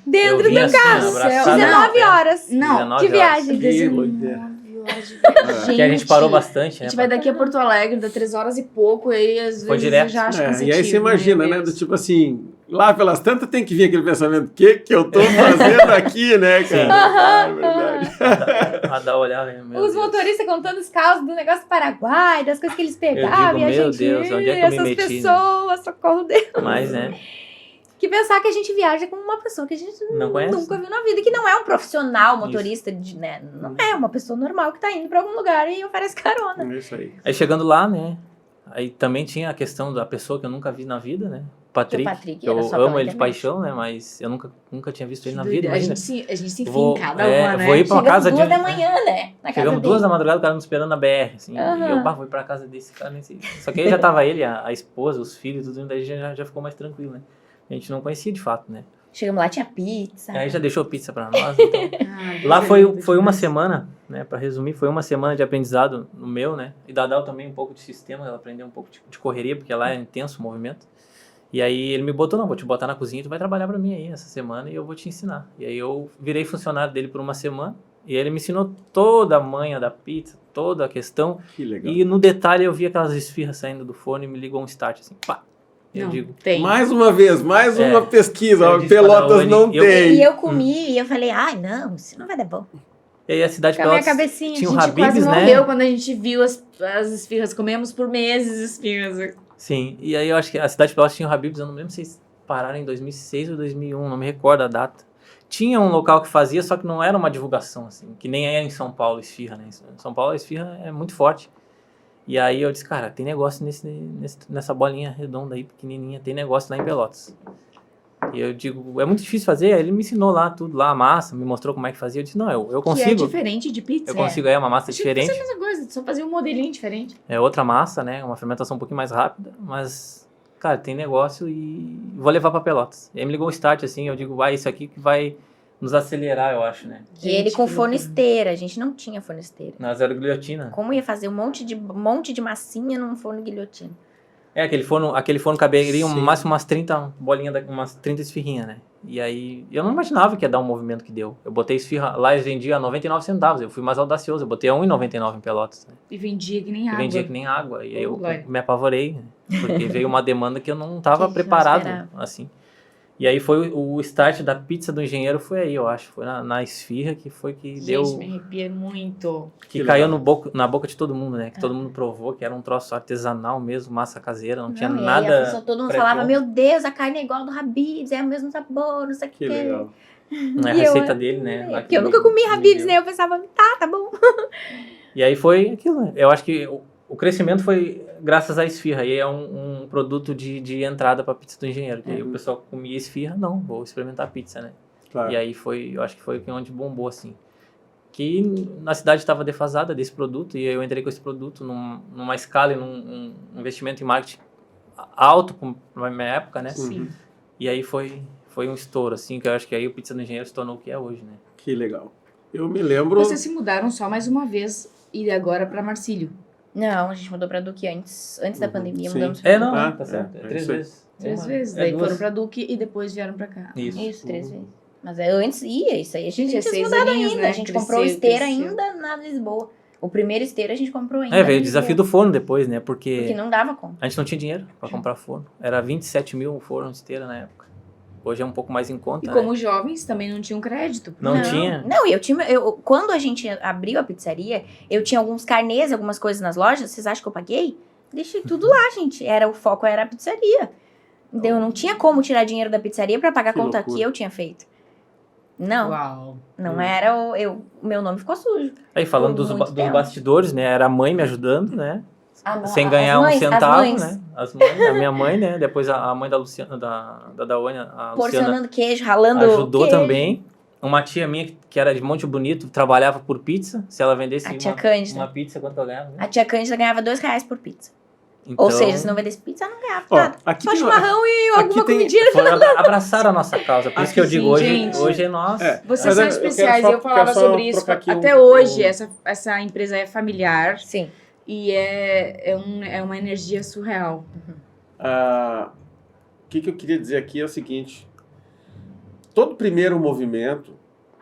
Dentro Eu vim do assim, carro. abraçado. 19 horas. Não, 19 de viagem. Que doideira. 19 horas de viagem. Que a gente parou bastante, A né? gente vai daqui a Porto Alegre, dá 3 horas e pouco, e aí às Foi vezes direto. eu já acho cansativo. E aí você imagina, meu né? Do Deus. tipo assim, lá pelas tantas tem que vir aquele pensamento, o que eu tô fazendo aqui, né, cara? É verdade. A dar olhar, né? Meu Os Deus. motoristas contando os casos do negócio do Paraguai, das coisas que eles pegavam. digo, e a meu gente, Deus, onde é que eu me essas meti, né?" pessoas, socorro Deus. Mas, né? Que pensar que a gente viaja com uma pessoa que a gente Não conhece? nunca viu na vida, que não é um profissional motorista, né? Não é uma pessoa normal que tá indo pra algum lugar e oferece carona. É isso aí. Aí chegando lá, né? Aí também tinha a questão da pessoa que eu nunca vi na vida, né? Patrick. Que o Patrick eu era só amo pela ele de internet. paixão, né? Mas eu nunca tinha visto ele na Que vida, doideira. imagina. A gente se enfia Vou- em cada é, uma, né? vou ir pra uma Chegamos casa 2 de... da manhã, né? Na casa Chegamos dele. 2 da madrugada, o cara me esperando na BR, assim. Aham. E eu, vou ir pra casa desse cara. Nesse... Só que aí já tava ele, a esposa, os filhos, tudo, daí já ficou mais tranquilo, né? A gente não conhecia de fato, né? Chegamos lá, tinha pizza. Aí já deixou pizza pra nós, então... Ah, Lá Deus foi é lindo uma demais. semana, né, para resumir, foi uma semana de aprendizado no meu, né, e da Dal também um pouco de sistema, ela aprendeu um pouco de correria, porque lá é intenso o movimento, e aí ele me botou, não, vou te botar na cozinha, tu vai trabalhar para mim aí essa semana e eu vou te ensinar, e aí eu virei funcionário dele por uma semana, e ele me ensinou toda a manha da pizza, toda a questão, Que legal. e no detalhe eu vi aquelas esfirras saindo do forno e me ligou um start, assim, pá, eu Não, digo, tem. Mais uma vez, mais É. uma pesquisa. Eu ó, disse pra Pelotas Daone, não eu- tem. E eu comi e eu falei, ai, não, isso não vai dar bom. e aí a cidade de Com a minha Pelotas cabecinha. tinha A o gente quase Habib's, né? morreu quando a gente viu as esfirras. Comemos por meses esfirras. Sim, e aí eu acho que a cidade de Pelotas tinha o Habib's, eu não lembro se eles pararam em 2006 ou 2001, não me recordo a data. Tinha um local que fazia, só que não era uma divulgação, assim, que nem é em São Paulo esfirra, né? Em São Paulo a esfirra é muito forte. E aí eu disse, cara, tem negócio nessa bolinha redonda aí, pequenininha, tem negócio lá em Pelotas. E eu digo, é muito difícil fazer, aí ele me ensinou lá tudo, lá a massa, me mostrou como é que fazia, eu disse, não, eu Que é consigo. diferente de pizza. Eu consigo, é uma massa Achei que fosse diferente. a mesma coisa, só fazer um modelinho diferente. É outra massa, né? Uma fermentação um pouquinho mais rápida, mas, cara, tem negócio e vou levar pra Pelotas. E aí me ligou um start, assim, eu digo, vai, isso aqui que vai nos acelerar, eu acho, né? E ele Gente, com que fornesteira, a gente não tinha fornesteira. Na zero guilhotina. Como ia fazer um monte de massinha num forno guilhotina? Aquele forno caberia Sim. no máximo umas 30 bolinhas, umas 30 esfirrinhas, né? E aí, eu não imaginava que ia dar um movimento que deu. Eu botei esfirra, lá eles vendiam a 99 centavos, eu fui mais audacioso, eu botei a 1,99 em Pelotas, né? E vendia que nem Eu água. vendia que nem água, e aí eu Glória. me apavorei, né? Porque veio uma demanda que eu não estava Que a gente não preparado, esperava. assim. E aí foi o start da pizza do engenheiro, foi aí, eu acho. Foi na esfirra que foi que Gente, deu... me arrepia muito. Que Que caiu legal. na boca de todo mundo, né? Que todo mundo provou que era um troço artesanal mesmo, massa caseira, não tinha Não, e aí nada... a pessoa, todo mundo pré-pronto. falava, meu Deus, a carne é igual do Habib's, é o mesmo sabor, não sei o Que quê. legal. É a E eu, receita dele, né? lá Porque eu que- nunca comi Habib's, né? Eu pensava, tá bom. E aí foi aquilo, né? Eu acho que o crescimento foi graças à esfirra. E é um produto de entrada para pizza do engenheiro. Que aí o pessoal comia esfirra, não, vou experimentar pizza, né? Claro. E aí eu acho que foi onde bombou, assim. Que na cidade estava defasada desse produto. E aí eu entrei com esse produto numa escala e num investimento em marketing alto na minha época, né? Sim. E aí foi um estouro, assim, que eu acho que aí o Pizza do Engenheiro se tornou o que é hoje, né? Que legal. Eu me lembro... Vocês se mudaram só mais uma vez e agora pra Marcílio. Não, a gente mudou pra Duque antes da pandemia, Sim. mudamos pra Duque. Ah, tá certo. é 3 isso aí. vezes. 3 vezes. É Daí duas. foram pra Duque e depois vieram pra cá. Isso. Isso, 3 vezes. Mas antes ia, isso aí a gente Gente, é tinha se 6 mudado aninhos, ainda. né? A gente Cresceu, comprou esteira cresceu. ainda na Lisboa. O primeiro esteira a gente comprou ainda. Veio o na desafio Lisboa. do forno depois, né? Porque não dava conta. A gente não tinha dinheiro para comprar forno. Era 27 mil o forno de esteira na época. Hoje é um pouco mais em conta, E né? como jovens também não tinham crédito. Não tinha? Não, quando a gente abriu a pizzaria, eu tinha alguns carnês, algumas coisas nas lojas. Vocês acham que eu paguei? Deixei tudo lá, gente. O foco era a pizzaria. Eu não tinha como tirar dinheiro da pizzaria pra pagar a Que conta loucura. que eu tinha feito. Não, Uau. não era o meu nome ficou sujo. Aí falando Por dos muito tempo. bastidores, né? Era a mãe me ajudando, né? Sem As ganhar mães, um centavo, as mães, né? As mães, a minha mãe, né? Depois a mãe da Luciana, da Dawane, a Luciana, porcionando queijo, ralando ajudou queijo. também. Uma tia minha, que era de Monte Bonito, trabalhava por pizza. Se ela vendesse A tia Cândida. uma pizza, quanto eu ganhava? Né? A tia Cândida ganhava R$2 por pizza. Então, Ou seja, se não vendesse pizza, não ganhava Ó, nada. aqui Só tem- chimarrão e aqui alguma tem- comidinha. abraçaram a nossa causa. Por isso que eu digo, Sim, hoje, gente. hoje é nossa. É. Vocês Mas são eu quero especiais, só- eu falava quero só sobre isso. trocar aqui Até hoje, essa empresa é familiar Sim. e é uma energia surreal. O que eu queria dizer aqui é o seguinte: todo primeiro movimento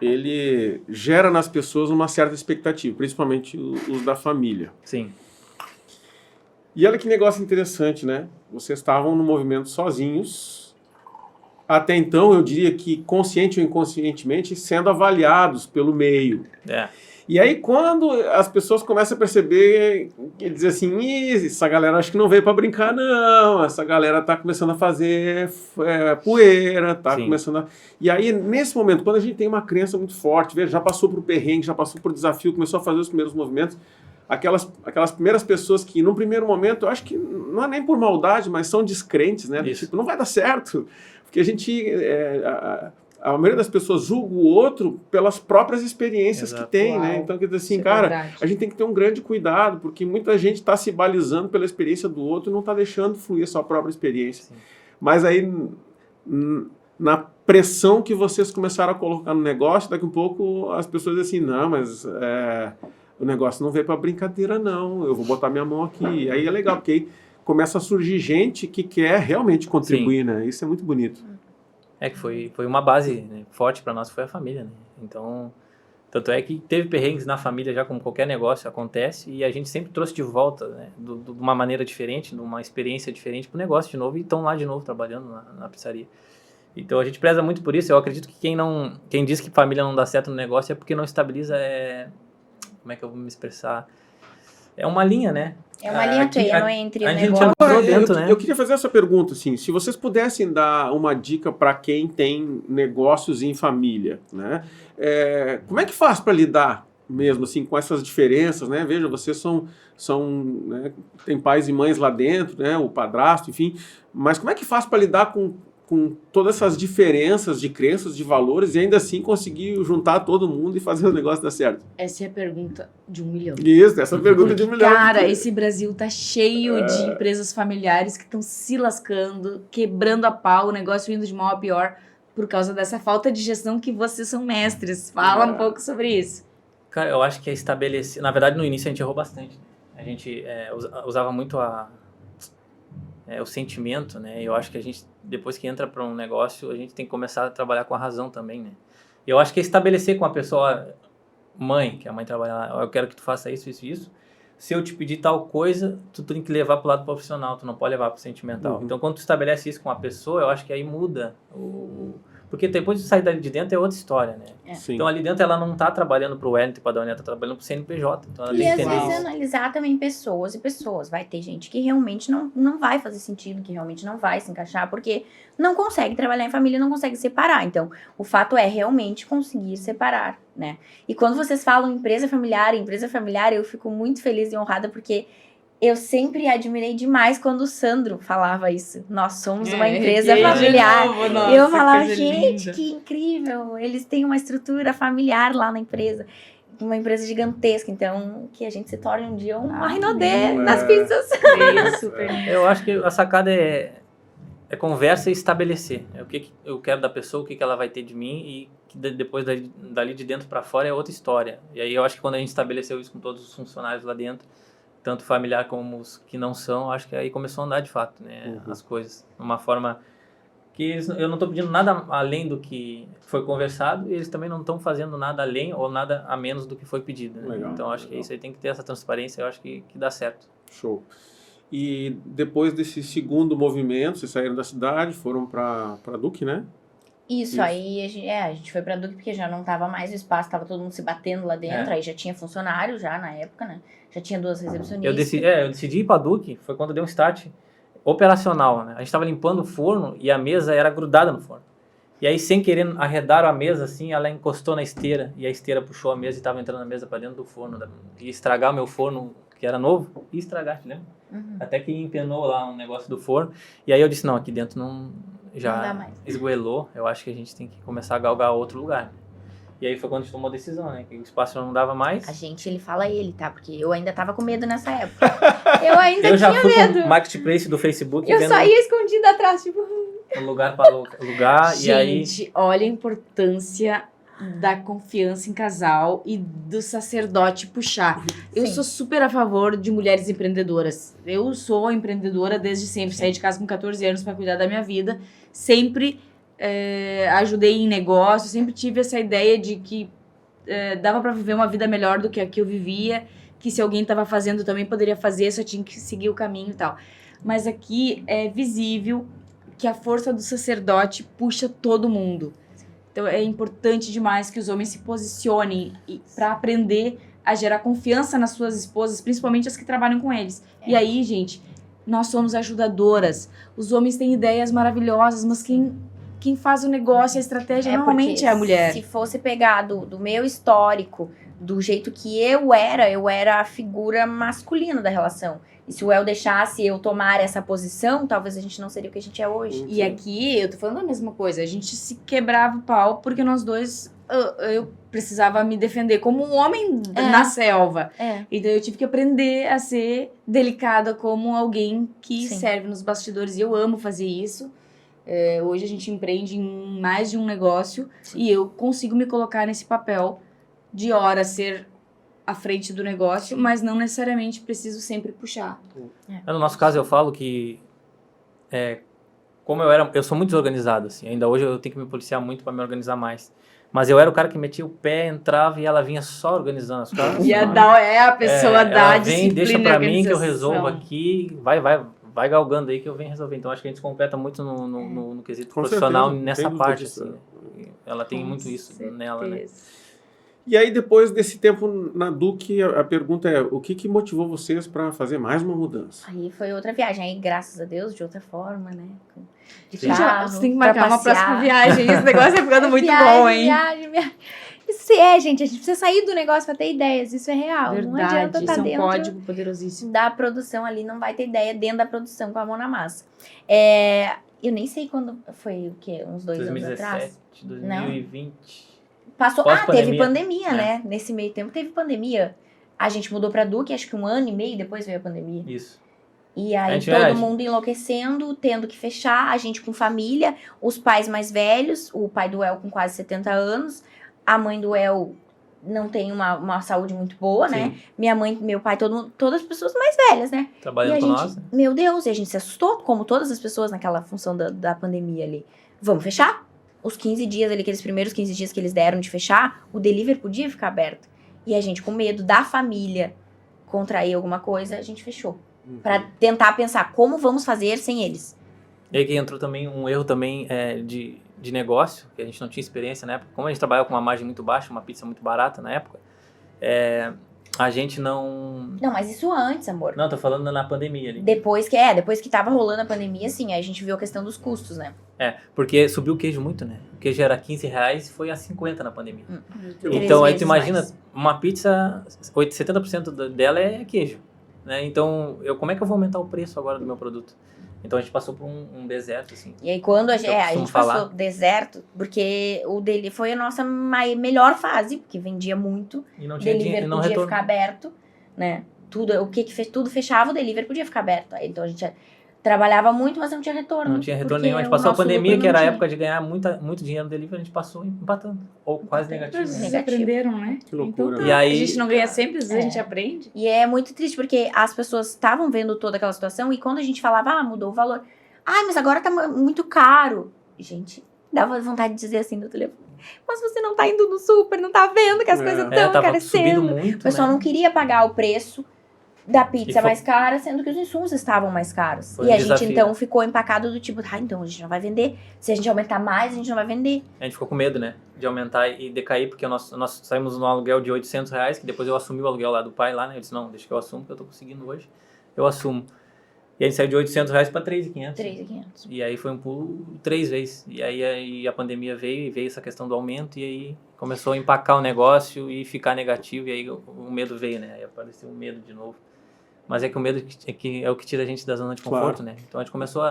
ele gera nas pessoas uma certa expectativa, principalmente os da família. Sim. E olha que negócio interessante, né? Vocês estavam no movimento sozinhos. Até então, eu diria que consciente ou inconscientemente, sendo avaliados pelo meio. É. E aí, quando as pessoas começam a perceber, dizer assim, "Ih, essa galera acho que não veio para brincar, não. Essa galera tá começando a fazer poeira, tá Sim. começando a... E aí, nesse momento, quando a gente tem uma crença muito forte, veja, já passou por perrengue, já passou por desafio, começou a fazer os primeiros movimentos, aquelas primeiras pessoas que, num primeiro momento, eu acho que não é nem por maldade, mas são descrentes, né? Do Isso. tipo, não vai dar certo. Porque a gente... a maioria das pessoas julga o outro pelas próprias experiências Exato. que tem, Uau. né? Então, quer dizer assim, Isso é cara, verdade. a gente tem que ter um grande cuidado, porque muita gente está se balizando pela experiência do outro e não está deixando fluir a sua própria experiência. Sim. Mas aí, na pressão que vocês começaram a colocar no negócio, daqui a um pouco as pessoas dizem assim, não, mas o negócio não veio para brincadeira, não. Eu vou botar minha mão aqui. E aí é legal, porque aí começa a surgir gente que quer realmente contribuir, né? Isso é muito bonito. É que foi uma base, né, forte para nós, foi a família, né? Então, tanto é que teve perrengues na família já, como qualquer negócio acontece, e a gente sempre trouxe de volta, né, de uma maneira diferente, de uma experiência diferente para o negócio de novo, e estão lá de novo trabalhando na pizzaria. Então a gente preza muito por isso. Eu acredito que quem diz que família não dá certo no negócio é porque não estabiliza, como é que eu vou me expressar? É uma linha, né? É uma linha Aqui- tênue entre o a gente negócio. Agora, Agora, dentro, né? eu queria fazer essa pergunta, assim, se vocês pudessem dar uma dica para quem tem negócios em família, né? Como é que faz para lidar mesmo assim com essas diferenças, né? Veja, vocês são né, tem pais e mães lá dentro, né? O padrasto, enfim, mas como é que faz para lidar com todas essas diferenças de crenças, de valores e ainda assim conseguir juntar todo mundo e fazer o negócio dar certo? Essa é a pergunta de 1 milhão. Isso, essa pergunta de 1 milhão. Cara, esse Brasil tá cheio de empresas familiares que estão se lascando, quebrando a pau, o negócio indo de mal a pior por causa dessa falta de gestão que vocês são mestres. Fala um pouco sobre isso. Cara, eu acho que é estabelecer... Na verdade, no início a gente errou bastante. A gente usava muito o sentimento, né? Eu acho que a gente, depois que entra para um negócio, a gente tem que começar a trabalhar com a razão também, né? Eu acho que é estabelecer com a pessoa, mãe, que a mãe trabalha lá, eu quero que tu faça isso, isso e isso. Se eu te pedir tal coisa, tu tem que levar pro lado profissional, tu não pode levar pro sentimental. Então, quando tu estabelece isso com a pessoa, eu acho que aí muda porque depois de sair dali de dentro é outra história, né? Então, ali dentro ela não tá trabalhando pro Wellington e pra Dona, ela tá trabalhando pro CNPJ. Então, ela E tem que às entender vezes isso. analisar também pessoas e pessoas. Vai ter gente que realmente não vai fazer sentido, que realmente não vai se encaixar, porque não consegue trabalhar em família, não consegue separar. Então, o fato é realmente conseguir separar, né? E quando vocês falam empresa familiar, eu fico muito feliz e honrada, porque eu sempre admirei demais quando o Sandro falava isso. Nós somos uma empresa familiar. E eu falava, gente, que incrível. Eles têm uma estrutura familiar lá na empresa. Uma empresa gigantesca. Então, que a gente se torne um dia um Rinodê nas pizzas. Eu acho que a sacada é conversa e estabelecer. O que eu quero da pessoa, o que ela vai ter de mim e que depois dali de dentro para fora é outra história. E aí eu acho que quando a gente estabeleceu isso com todos os funcionários lá dentro, tanto familiar como os que não são, acho que aí começou a andar de fato, né? As coisas. De uma forma que eu não estou pedindo nada além do que foi conversado e eles também não estão fazendo nada além ou nada a menos do que foi pedido. Né? Legal, então, acho que isso aí tem que ter essa transparência, eu acho que dá certo. Show. E depois desse segundo movimento, vocês saíram da cidade, foram para Duque, né? Isso, aí a gente foi pra Duque porque já não tava mais o espaço, tava todo mundo se batendo lá dentro, aí já tinha funcionário já na época, né? Já tinha 2 recepcionistas. Eu decidi ir para Duque, foi quando deu um start operacional, né? A gente estava limpando o forno e a mesa era grudada no forno. E aí, sem querer, arredaram a mesa assim, ela encostou na esteira e a esteira puxou a mesa e estava entrando a mesa para dentro do forno. E estragar o meu forno, que era novo, e estragar, te lembra? Até que empenou lá um negócio do forno. E aí eu disse, não, aqui dentro não dá mais. esgoelou, eu acho que a gente tem que começar a galgar outro lugar. E aí foi quando a gente tomou a decisão, né? Que o espaço não dava mais. Ele fala ele, tá? Porque eu ainda tava com medo nessa época. Eu ainda Eu já tinha fui medo. com o marketplace do Facebook. Eu vendo saía escondida atrás, tipo... um lugar para alugar. E aí... Gente, olha a importância da confiança em casal e do sacerdote puxar. Eu Sim. sou super a favor de mulheres empreendedoras. Eu sou empreendedora desde sempre. Saí de casa com 14 anos para cuidar da minha vida. Sempre ajudei em negócio. Sempre tive essa ideia de que dava para viver uma vida melhor do que a que eu vivia. Que se alguém estava fazendo também poderia fazer. Só tinha que seguir o caminho e tal. Mas aqui é visível que a força do sacerdote puxa todo mundo. Então é importante demais que os homens se posicionem para aprender a gerar confiança nas suas esposas, principalmente as que trabalham com eles. E aí, gente, nós somos ajudadoras. Os homens têm ideias maravilhosas, mas quem faz o negócio, a estratégia, normalmente é a mulher. Se fosse pegar do meu histórico, do jeito que eu era a figura masculina da relação. E se o El deixasse eu tomar essa posição, talvez a gente não seria o que a gente é hoje. E aqui, eu tô falando a mesma coisa, a gente se quebrava o pau porque nós dois, eu precisava me defender como um homem na selva. Então eu tive que aprender a ser delicada como alguém que serve nos bastidores. E eu amo fazer isso. Hoje a gente empreende em mais de um negócio e eu consigo me colocar nesse papel de hora ser à frente do negócio, mas não necessariamente preciso sempre puxar. No nosso caso, eu falo que como eu sou muito desorganizado, assim, ainda hoje eu tenho que me policiar muito para me organizar mais. Mas eu era o cara que metia o pé, entrava e ela vinha só organizando as coisas. E a pessoa dá ela disciplina. Vem, deixa para mim que eu organização. resolvo aqui, vai galgando aí que eu venho resolver. Então acho que a gente se completa muito no quesito Com profissional certeza, nessa sem dúvida parte. disso, Assim, ela tem muito isso nela, né? E aí, depois desse tempo na Duque, a pergunta é, o que motivou vocês para fazer mais uma mudança? Aí foi outra viagem, aí graças a Deus, de outra forma, né? De Gente, carro, você tem que pra marcar uma passear. próxima viagem. Esse negócio é ficando muito bom, hein? Viagem. Isso gente, a gente precisa sair do negócio pra ter ideias, isso é real. Não adianta Verdade, estar isso é um dentro código poderosíssimo. da produção ali, não vai ter ideia dentro da produção com a mão na massa. Eu nem sei quando, foi o quê? Uns 2 anos atrás? 2020. Passou, teve pandemia, É. né? Nesse meio tempo teve pandemia. A gente mudou pra Duque, acho que 1 ano e meio depois veio a pandemia. Isso. E aí gente, todo mundo enlouquecendo, tendo que fechar, a gente com família, os pais mais velhos, o pai do El com quase 70 anos, a mãe do El não tem uma saúde muito boa, né? Sim. Minha mãe, meu pai, todas as pessoas mais velhas, né? Trabalhando E a com gente, nós. Né? meu Deus, e a gente se assustou, como todas as pessoas naquela função da pandemia ali. Vamos fechar? Os 15 dias ali, aqueles primeiros 15 dias que eles deram de fechar, o delivery podia ficar aberto. E a gente, com medo da família contrair alguma coisa, a gente fechou. Pra tentar pensar como vamos fazer sem eles. E aí que entrou também um erro também de negócio, que a gente não tinha experiência na época. Como a gente trabalhava com uma margem muito baixa, uma pizza muito barata na época, a gente não... Não, mas isso antes, amor. Não, tô falando na pandemia ali. Depois que tava rolando a pandemia, assim, aí a gente viu a questão dos custos, né? Porque subiu o queijo muito, né? O queijo era R$15 e foi a 50 na pandemia. Três Então, aí tu vezes imagina, mais. uma pizza, 70% dela é queijo. Né? Então, como é que eu vou aumentar o preço agora do meu produto? Então, a gente passou por um deserto, assim. E aí, quando a Eu gente costumo passou falar. deserto, porque o dele foi a nossa melhor fase, porque vendia muito. E não O tinha delivery dinheiro, não podia retorno. ficar aberto, né? Tudo fechava, o delivery podia ficar aberto. Aí, então, a gente trabalhava muito, mas não tinha retorno. Não tinha retorno porque nenhum. A gente o passou a nosso pandemia, lucro que não era a tinha. época de ganhar muito dinheiro no delivery, a gente passou empatando. Ou quase negativo. Vocês Né? Negativo. aprenderam, né? Que loucura. Então, E aí- a gente não ganha sempre, às vezes a gente aprende. E é muito triste, porque as pessoas estavam vendo toda aquela situação, e quando a gente falava, mudou o valor. Ai, mas agora tá muito caro. Gente, dava vontade de dizer assim no telefone. Mas você não tá indo no super, não tá vendo que as coisas estão tava subindo encarecendo. muito, O pessoal né? não queria pagar o preço da pizza E foi- mais cara, sendo que os insumos estavam mais caros. Foi E um a gente, desafio. então, ficou empacado do tipo, então a gente não vai vender. Se a gente aumentar mais, a gente não vai vender. A gente ficou com medo, né? De aumentar e decair, porque nós saímos no aluguel de R$800, que depois eu assumi o aluguel lá do pai, lá, né? Eu disse, não, deixa que eu assumo, que eu tô conseguindo hoje. Eu assumo. E aí saiu de R$800 para R$3.500. 3.500. E aí foi um pulo 3 vezes. E aí a pandemia veio essa questão do aumento, e aí começou a empacar o negócio e ficar negativo, e aí o medo veio, né? Aí apareceu o medo de novo. Mas é que o medo é o que tira a gente da zona de conforto, Claro. né? Então a gente começou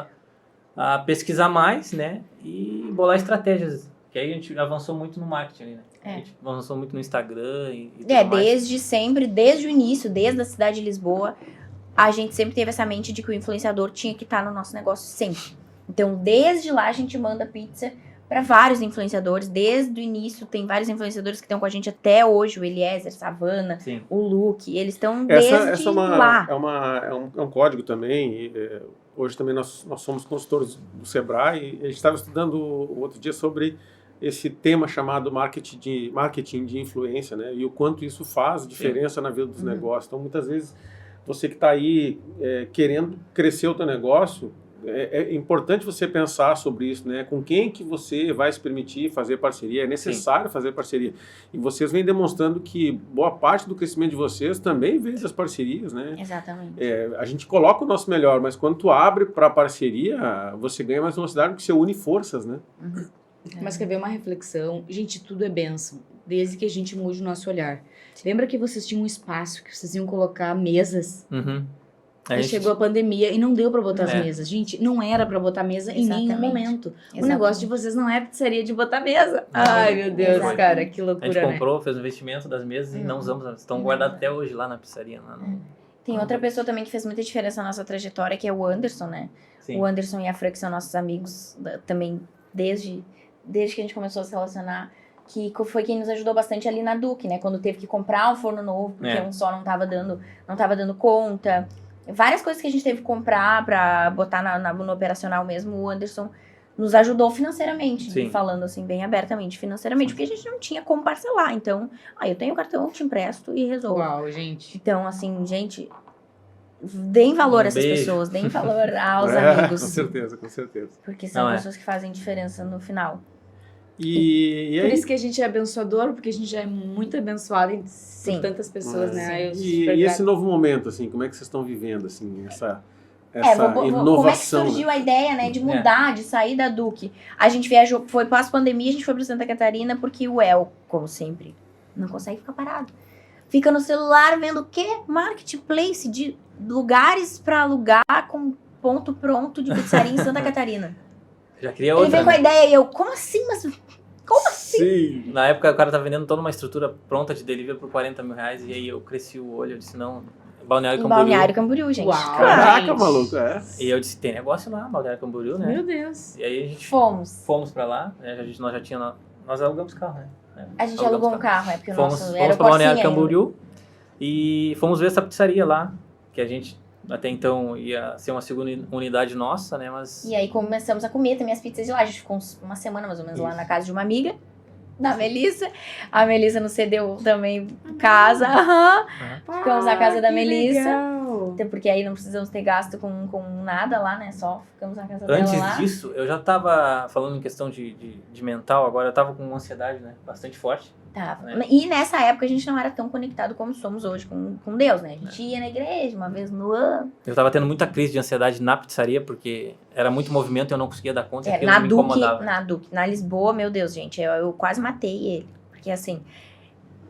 a pesquisar mais, né? E bolar estratégias. Que aí a gente avançou muito no marketing ali, né? A gente avançou muito no Instagram e tudo mais. Desde sempre, desde o início, desde a cidade de Lisboa, a gente sempre teve essa mente de que o influenciador tinha que estar no nosso negócio sempre. Então, desde lá, a gente manda pizza para vários influenciadores. Desde o início, tem vários influenciadores que estão com a gente até hoje. O Eliezer, Savana, Sim. o Luke. Eles estão desde Essa lá. é um código também. Hoje também nós somos consultores do Sebrae. E a gente estava estudando o outro dia sobre esse tema chamado marketing de influência, né? E o quanto isso faz diferença na vida dos negócios. Então, muitas vezes, você que está aí querendo crescer o teu negócio, é importante você pensar sobre isso, né? Com quem que você vai se permitir fazer parceria? É necessário fazer parceria. E vocês vêm demonstrando que boa parte do crescimento de vocês também vem das parcerias, né? Exatamente. A gente coloca o nosso melhor, mas quando tu abre para parceria, você ganha mais velocidade porque você une forças, né? Mas quer ver uma reflexão? Gente, tudo é bênção, desde que a gente mude o nosso olhar. Lembra que vocês tinham um espaço que vocês iam colocar mesas? Uhum. Aí chegou a pandemia e não deu pra botar as É. mesas. Gente, não era pra botar mesa em nenhum Exatamente. momento. O Exatamente. negócio de vocês não é pizzaria de botar mesa. Ai, meu Deus, Exatamente. cara, que A loucura, gente né? comprou, fez o investimento das mesas e não usamos. Estão guardadas até hoje lá na pizzaria. Lá no... Tem outra pessoa também que fez muita diferença na nossa trajetória, que é o Anderson, né? Sim. O Anderson e a Fran, que são nossos amigos também desde que a gente começou a se relacionar, que foi quem nos ajudou bastante ali na Duque, né? Quando teve que comprar um forno novo, porque um só não tava dando conta. Várias coisas que a gente teve que comprar pra botar no operacional mesmo, o Anderson nos ajudou financeiramente, Sim. falando assim, bem abertamente, financeiramente, porque a gente não tinha como parcelar. Então, eu tenho o cartão, te empresto e resolvo. Uau, gente. Então, assim, gente, deem valor Um a essas beijo. pessoas, deem valor aos amigos. Com certeza, com certeza. Porque são Não, pessoas que fazem diferença no final. E Por aí, isso que a gente é abençoador, porque a gente já é muito abençoado Sim. por tantas pessoas, né? Eu sou e super esse grata. novo momento, assim, como é que vocês estão vivendo, assim, essa Como é que inovação? surgiu a ideia, né, de mudar, de sair da Duque? A gente viajou, foi pós-pandemia, a gente foi pra Santa Catarina, porque o El, como sempre, não consegue ficar parado. Fica no celular vendo o quê? Marketplace de lugares pra alugar com ponto pronto de pizzaria em Santa Catarina. Já queria Ele outra. veio com a Né? ideia e eu, como assim? Mas como assim? Sim. Na época o cara tava vendendo toda uma estrutura pronta de delivery por R$40 mil. E aí eu cresci o olho, eu disse, não, Balneário Em Camboriú. Balneário Camboriú, gente. Uau. Caraca, gente. maluco, E eu disse, tem negócio lá, Balneário Camboriú, né? Meu Deus. E aí a gente Fomos. fomos pra lá, né? Nós já tínhamos, nós alugamos carro, né? A né? A gente Alugamos alugou um carro, porque o Fomos nosso era o para Balneário Corsinha ainda. Camboriú e fomos ver essa pizzaria lá, que a gente até então ia ser uma segunda unidade nossa, né? Mas E aí começamos a comer também as pizzas de lá. A gente ficou uma semana mais ou menos lá na casa de uma amiga, da Melissa. A Melissa nos cedeu também casa. Aham. Ficamos na casa da que Melissa. legal. Até porque aí não precisamos ter gasto com nada lá, né? Só ficamos na casa antes dela lá. disso, eu já tava falando em questão de mental, agora eu tava com ansiedade, né? Bastante forte. Tá. É. E nessa época a gente não era tão conectado como somos hoje com Deus, né? A gente ia na igreja uma vez no ano. Eu tava tendo muita crise de ansiedade na pizzaria, porque era muito movimento e eu não conseguia dar conta, e aquilo Na me Duque, incomodava. na Lisboa, meu Deus, gente, eu quase matei ele. Porque assim,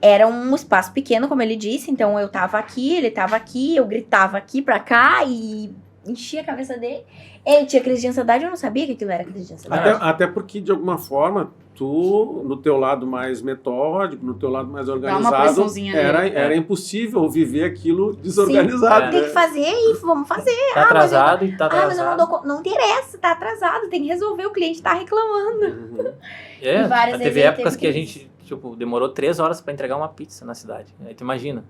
era um espaço pequeno, como ele disse, então eu tava aqui, ele tava aqui, eu gritava aqui pra cá e enchia a cabeça dele. Ele tinha crise de ansiedade, eu não sabia que aquilo era crise de ansiedade. Até porque, de alguma forma, tu, no teu lado mais metódico, no teu lado mais uma organizado, pressãozinha era impossível viver aquilo desorganizado. Tem né? que fazer e vamos fazer. Tá atrasado e tá Ah, mas eu não atrasado. dou conta. Não interessa, tá atrasado, tem que resolver, o cliente tá reclamando. Uhum. E várias vezes Teve ele épocas teve que a crise. gente, tipo, demorou 3 horas pra entregar uma pizza na cidade. Aí tu imagina,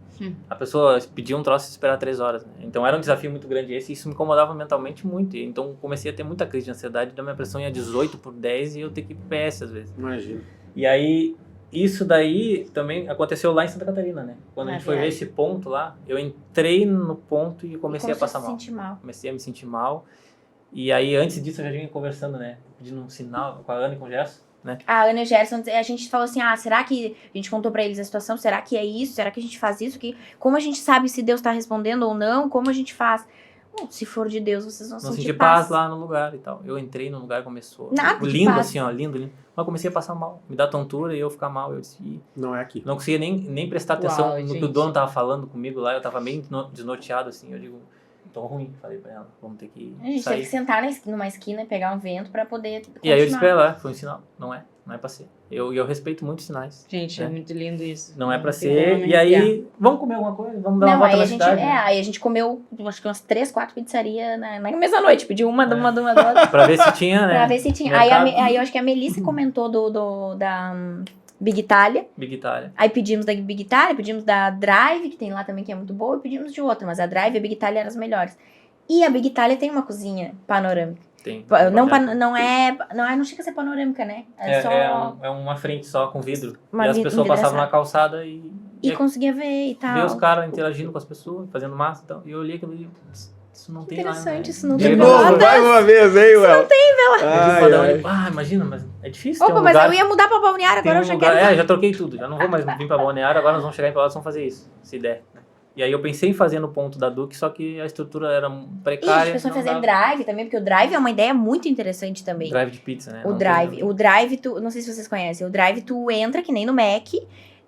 a pessoa pedia um troço e esperar 3 horas. Né? Então era um desafio muito grande esse, e isso me incomodava mentalmente muito. E então comecei a ter muita crise de ansiedade, da minha pressão ia 18/10 e eu ter que ir pro PS às vezes. Imagina. E aí, isso daí também aconteceu lá em Santa Catarina, né? Quando a Na gente foi ver viagem. esse ponto lá, eu entrei no ponto e comecei a passar mal. Sentir mal. Comecei a me sentir mal. E aí, antes disso, eu já vinha conversando, né? Pedindo um sinal com a Ana e com o Gerson, né? A Ana e o Gerson, a gente falou assim, será que... A gente contou pra eles a situação, será que é isso? Será que a gente faz isso? Como a gente sabe se Deus tá respondendo ou não? Como a gente faz? Se for de Deus, vocês vão Não sentir senti paz. paz lá no lugar e tal. Eu entrei no lugar, começou. Nada de lindo paz. assim, ó, lindo, lindo. Mas eu comecei a passar mal. Me dá tontura e eu ficar mal. Eu disse, "Ih". Não é aqui. Não conseguia nem prestar atenção Uau, no que o gente. dono tava falando comigo lá. Eu tava meio desnorteado, assim. Eu digo, tô ruim. Falei pra ela, vamos ter que A gente sair. teve que sentar numa esquina e pegar um vento pra poder continuar. E aí eu disse pra ela, foi um sinal. Não é pra ser. Eu respeito muito sinais. Gente, é É. muito lindo isso. Não é pra Tem como ser. me E aí, arrepiar. vamos comer alguma coisa? Vamos dar Não, uma volta aí na a gente, cidade? né? aí a gente comeu, acho que umas 3, 4 pizzarias na mesma noite. Pediu uma, de uma, de outra. Pra ver se tinha, né? Pra ver se tinha. Mercado. Aí eu acho que a Melissa comentou da Big Italia. Big Italia. Aí pedimos da Big Italia, pedimos da Drive, que tem lá também, que é muito boa, e pedimos de outra. Mas a Drive e a Big Italia eram as melhores. E a Big Italia tem uma cozinha panorâmica. Tem. Não chega a ser panorâmica, né? É uma frente só com vidro. Uma e as pessoas passavam envidraçada. na calçada e E conseguia ver e tal. ver os caras interagindo com as pessoas, fazendo massa e tal. E eu olhei aquilo e isso não tem lá. Interessante, né? isso não De tem novo, nada. mais uma vez, hein, Well? Não tem, Imagina, mas é difícil. Opa, ter um mas lugar, eu ia mudar pra Balneário, tem agora um eu já lugar, quero... já troquei tudo. Já não vou mais vir pra Balneário, agora nós vamos chegar em Pelotas e vamos fazer isso, se der. né? E aí eu pensei em fazer no ponto da Duque, só que a estrutura era E a precária. gente pensou em não fazer dava. drive também, porque o drive é uma ideia muito interessante também. Drive de pizza, né? O Não drive. tem- O drive, não sei se vocês conhecem, o drive tu entra que nem no Mac,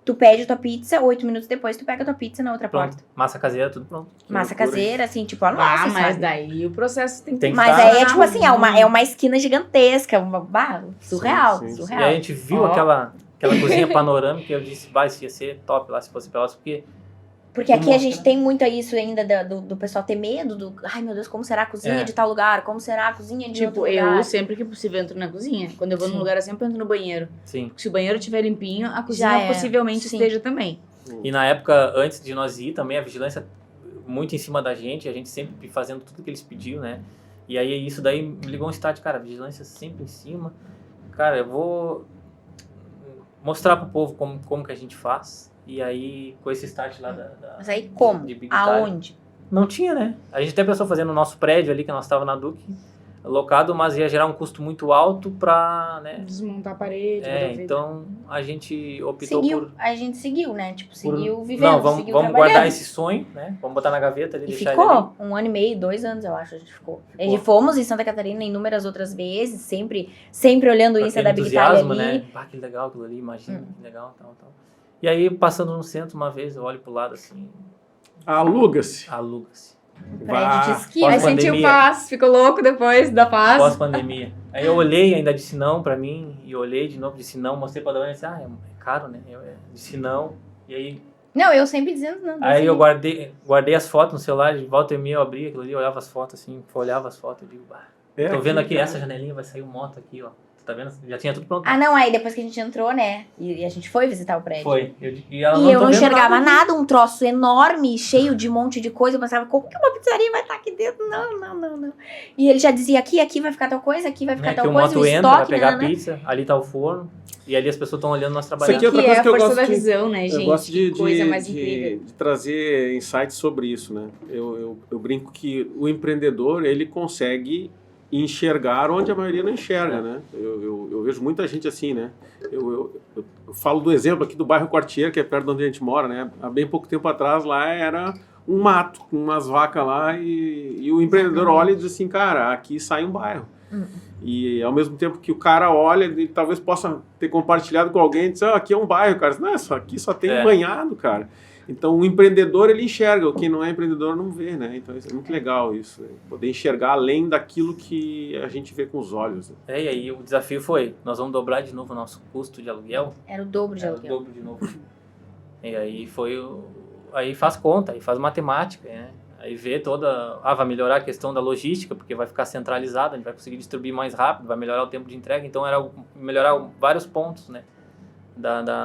tu pede a tua pizza, 8 minutos depois tu pega a tua pizza na outra Pronto, porta. massa caseira, tudo pronto. Massa loucura, caseira, assim, tipo, a nossa, mas sabe? daí o processo tem que... Tem que Mas estar- aí é tipo assim, é uma esquina gigantesca, surreal, Sim, sim, sim. surreal. E aí a gente viu Ó. aquela cozinha panorâmica e eu disse, vai, isso ia ser top lá se fosse Pelotas, porque Porque aqui a mostra, gente né? tem muito isso ainda do pessoal ter medo ai meu Deus, como será a cozinha É. de tal lugar, como será a cozinha de Tipo, outro lugar. eu sempre que possível entro na cozinha. Quando eu vou Sim. num lugar, eu sempre entro no banheiro. sim. Porque se o banheiro estiver limpinho, a cozinha Já é. possivelmente Sim. esteja também. E na época, antes de nós ir, também a vigilância muito em cima da gente, a gente sempre fazendo tudo que eles pediam, né? E aí isso daí me ligou um start, cara, a vigilância sempre em cima. Cara, eu vou mostrar pro povo como que a gente faz. E aí, com esse start lá Mas aí como? de Big Italia, Aonde? não tinha, né? A gente até pensou fazendo o nosso prédio ali, que nós estávamos na Duque, locado, mas ia gerar um custo muito alto pra, né? Desmontar a parede, botar vidro. Então a gente optou por... A gente seguiu, né? Tipo, por- seguiu vivendo, Não, vamos seguiu guardar trabalhando. esse sonho, né? Vamos botar na gaveta ali, E deixar ele ali. ficou 1 ano e meio, 2 anos, eu acho, a gente ficou. A gente fomos em Santa Catarina inúmeras outras vezes, sempre olhando o Com Insta aquele da Big Italia ali. entusiasmo, né? Pá, que legal aquilo ali, imagina, que legal, tal. E aí, passando no centro uma vez, eu olho pro lado assim, Aluga-se. aluga-se. Pra gente esqui, Aí Pós-pandemia. sentiu paz, ficou louco depois da paz. Pós-pandemia. Aí eu olhei, ainda disse não pra mim, e olhei de novo, disse não, mostrei pra Dona e disse, é caro, né? Eu disse não, e aí... Não, eu sempre dizendo não. Aí eu guardei as fotos no celular, de volta e meia eu abria aquilo ali, olhava as fotos assim, olhava as fotos, eu digo, bah, tô vendo aqui, essa janelinha vai sair um moto aqui, ó. Tá vendo? Já tinha tudo pronto. Ah, não, aí depois que a gente entrou, né? E a gente foi visitar o prédio. Foi. E eu não enxergava nada, um troço enorme, cheio de um monte de coisa. Eu pensava, como que uma pizzaria vai estar aqui dentro? Não. E ele já dizia, aqui vai ficar tal coisa, aqui vai ficar tal que o coisa, moto o entra, estoque, vai pegar né? pizza, ali tá o forno, e ali as pessoas estão olhando nós Isso trabalhando. aqui é outra Que coisa é a que eu força gosto da de... visão, né, gente? Eu gosto Que coisa mais incrível. de trazer insights sobre isso, né? Eu brinco que o empreendedor, ele consegue enxergar onde a maioria não enxerga, né? Eu vejo muita gente assim, né? Eu falo do exemplo aqui do bairro Quartier, que é perto de onde a gente mora, né? Há bem pouco tempo atrás lá era um mato, com umas vacas lá, e o empreendedor olha e diz assim, cara, aqui sai um bairro. E ao mesmo tempo que o cara olha, ele talvez possa ter compartilhado com alguém e dizer, aqui é um bairro, cara. Não, aqui só tem banhado, cara. Então o empreendedor, ele enxerga, quem não é empreendedor não vê, né? Então é muito legal isso, né? Poder enxergar além daquilo que a gente vê com os olhos. Né? E aí o desafio foi, nós vamos dobrar de novo o nosso custo de aluguel. Era o dobro de Era aluguel. o dobro de novo. E aí aí faz conta, aí faz matemática, né? Aí vê vai melhorar a questão da logística, porque vai ficar centralizado, a gente vai conseguir distribuir mais rápido, vai melhorar o tempo de entrega, então era melhorar vários pontos, né,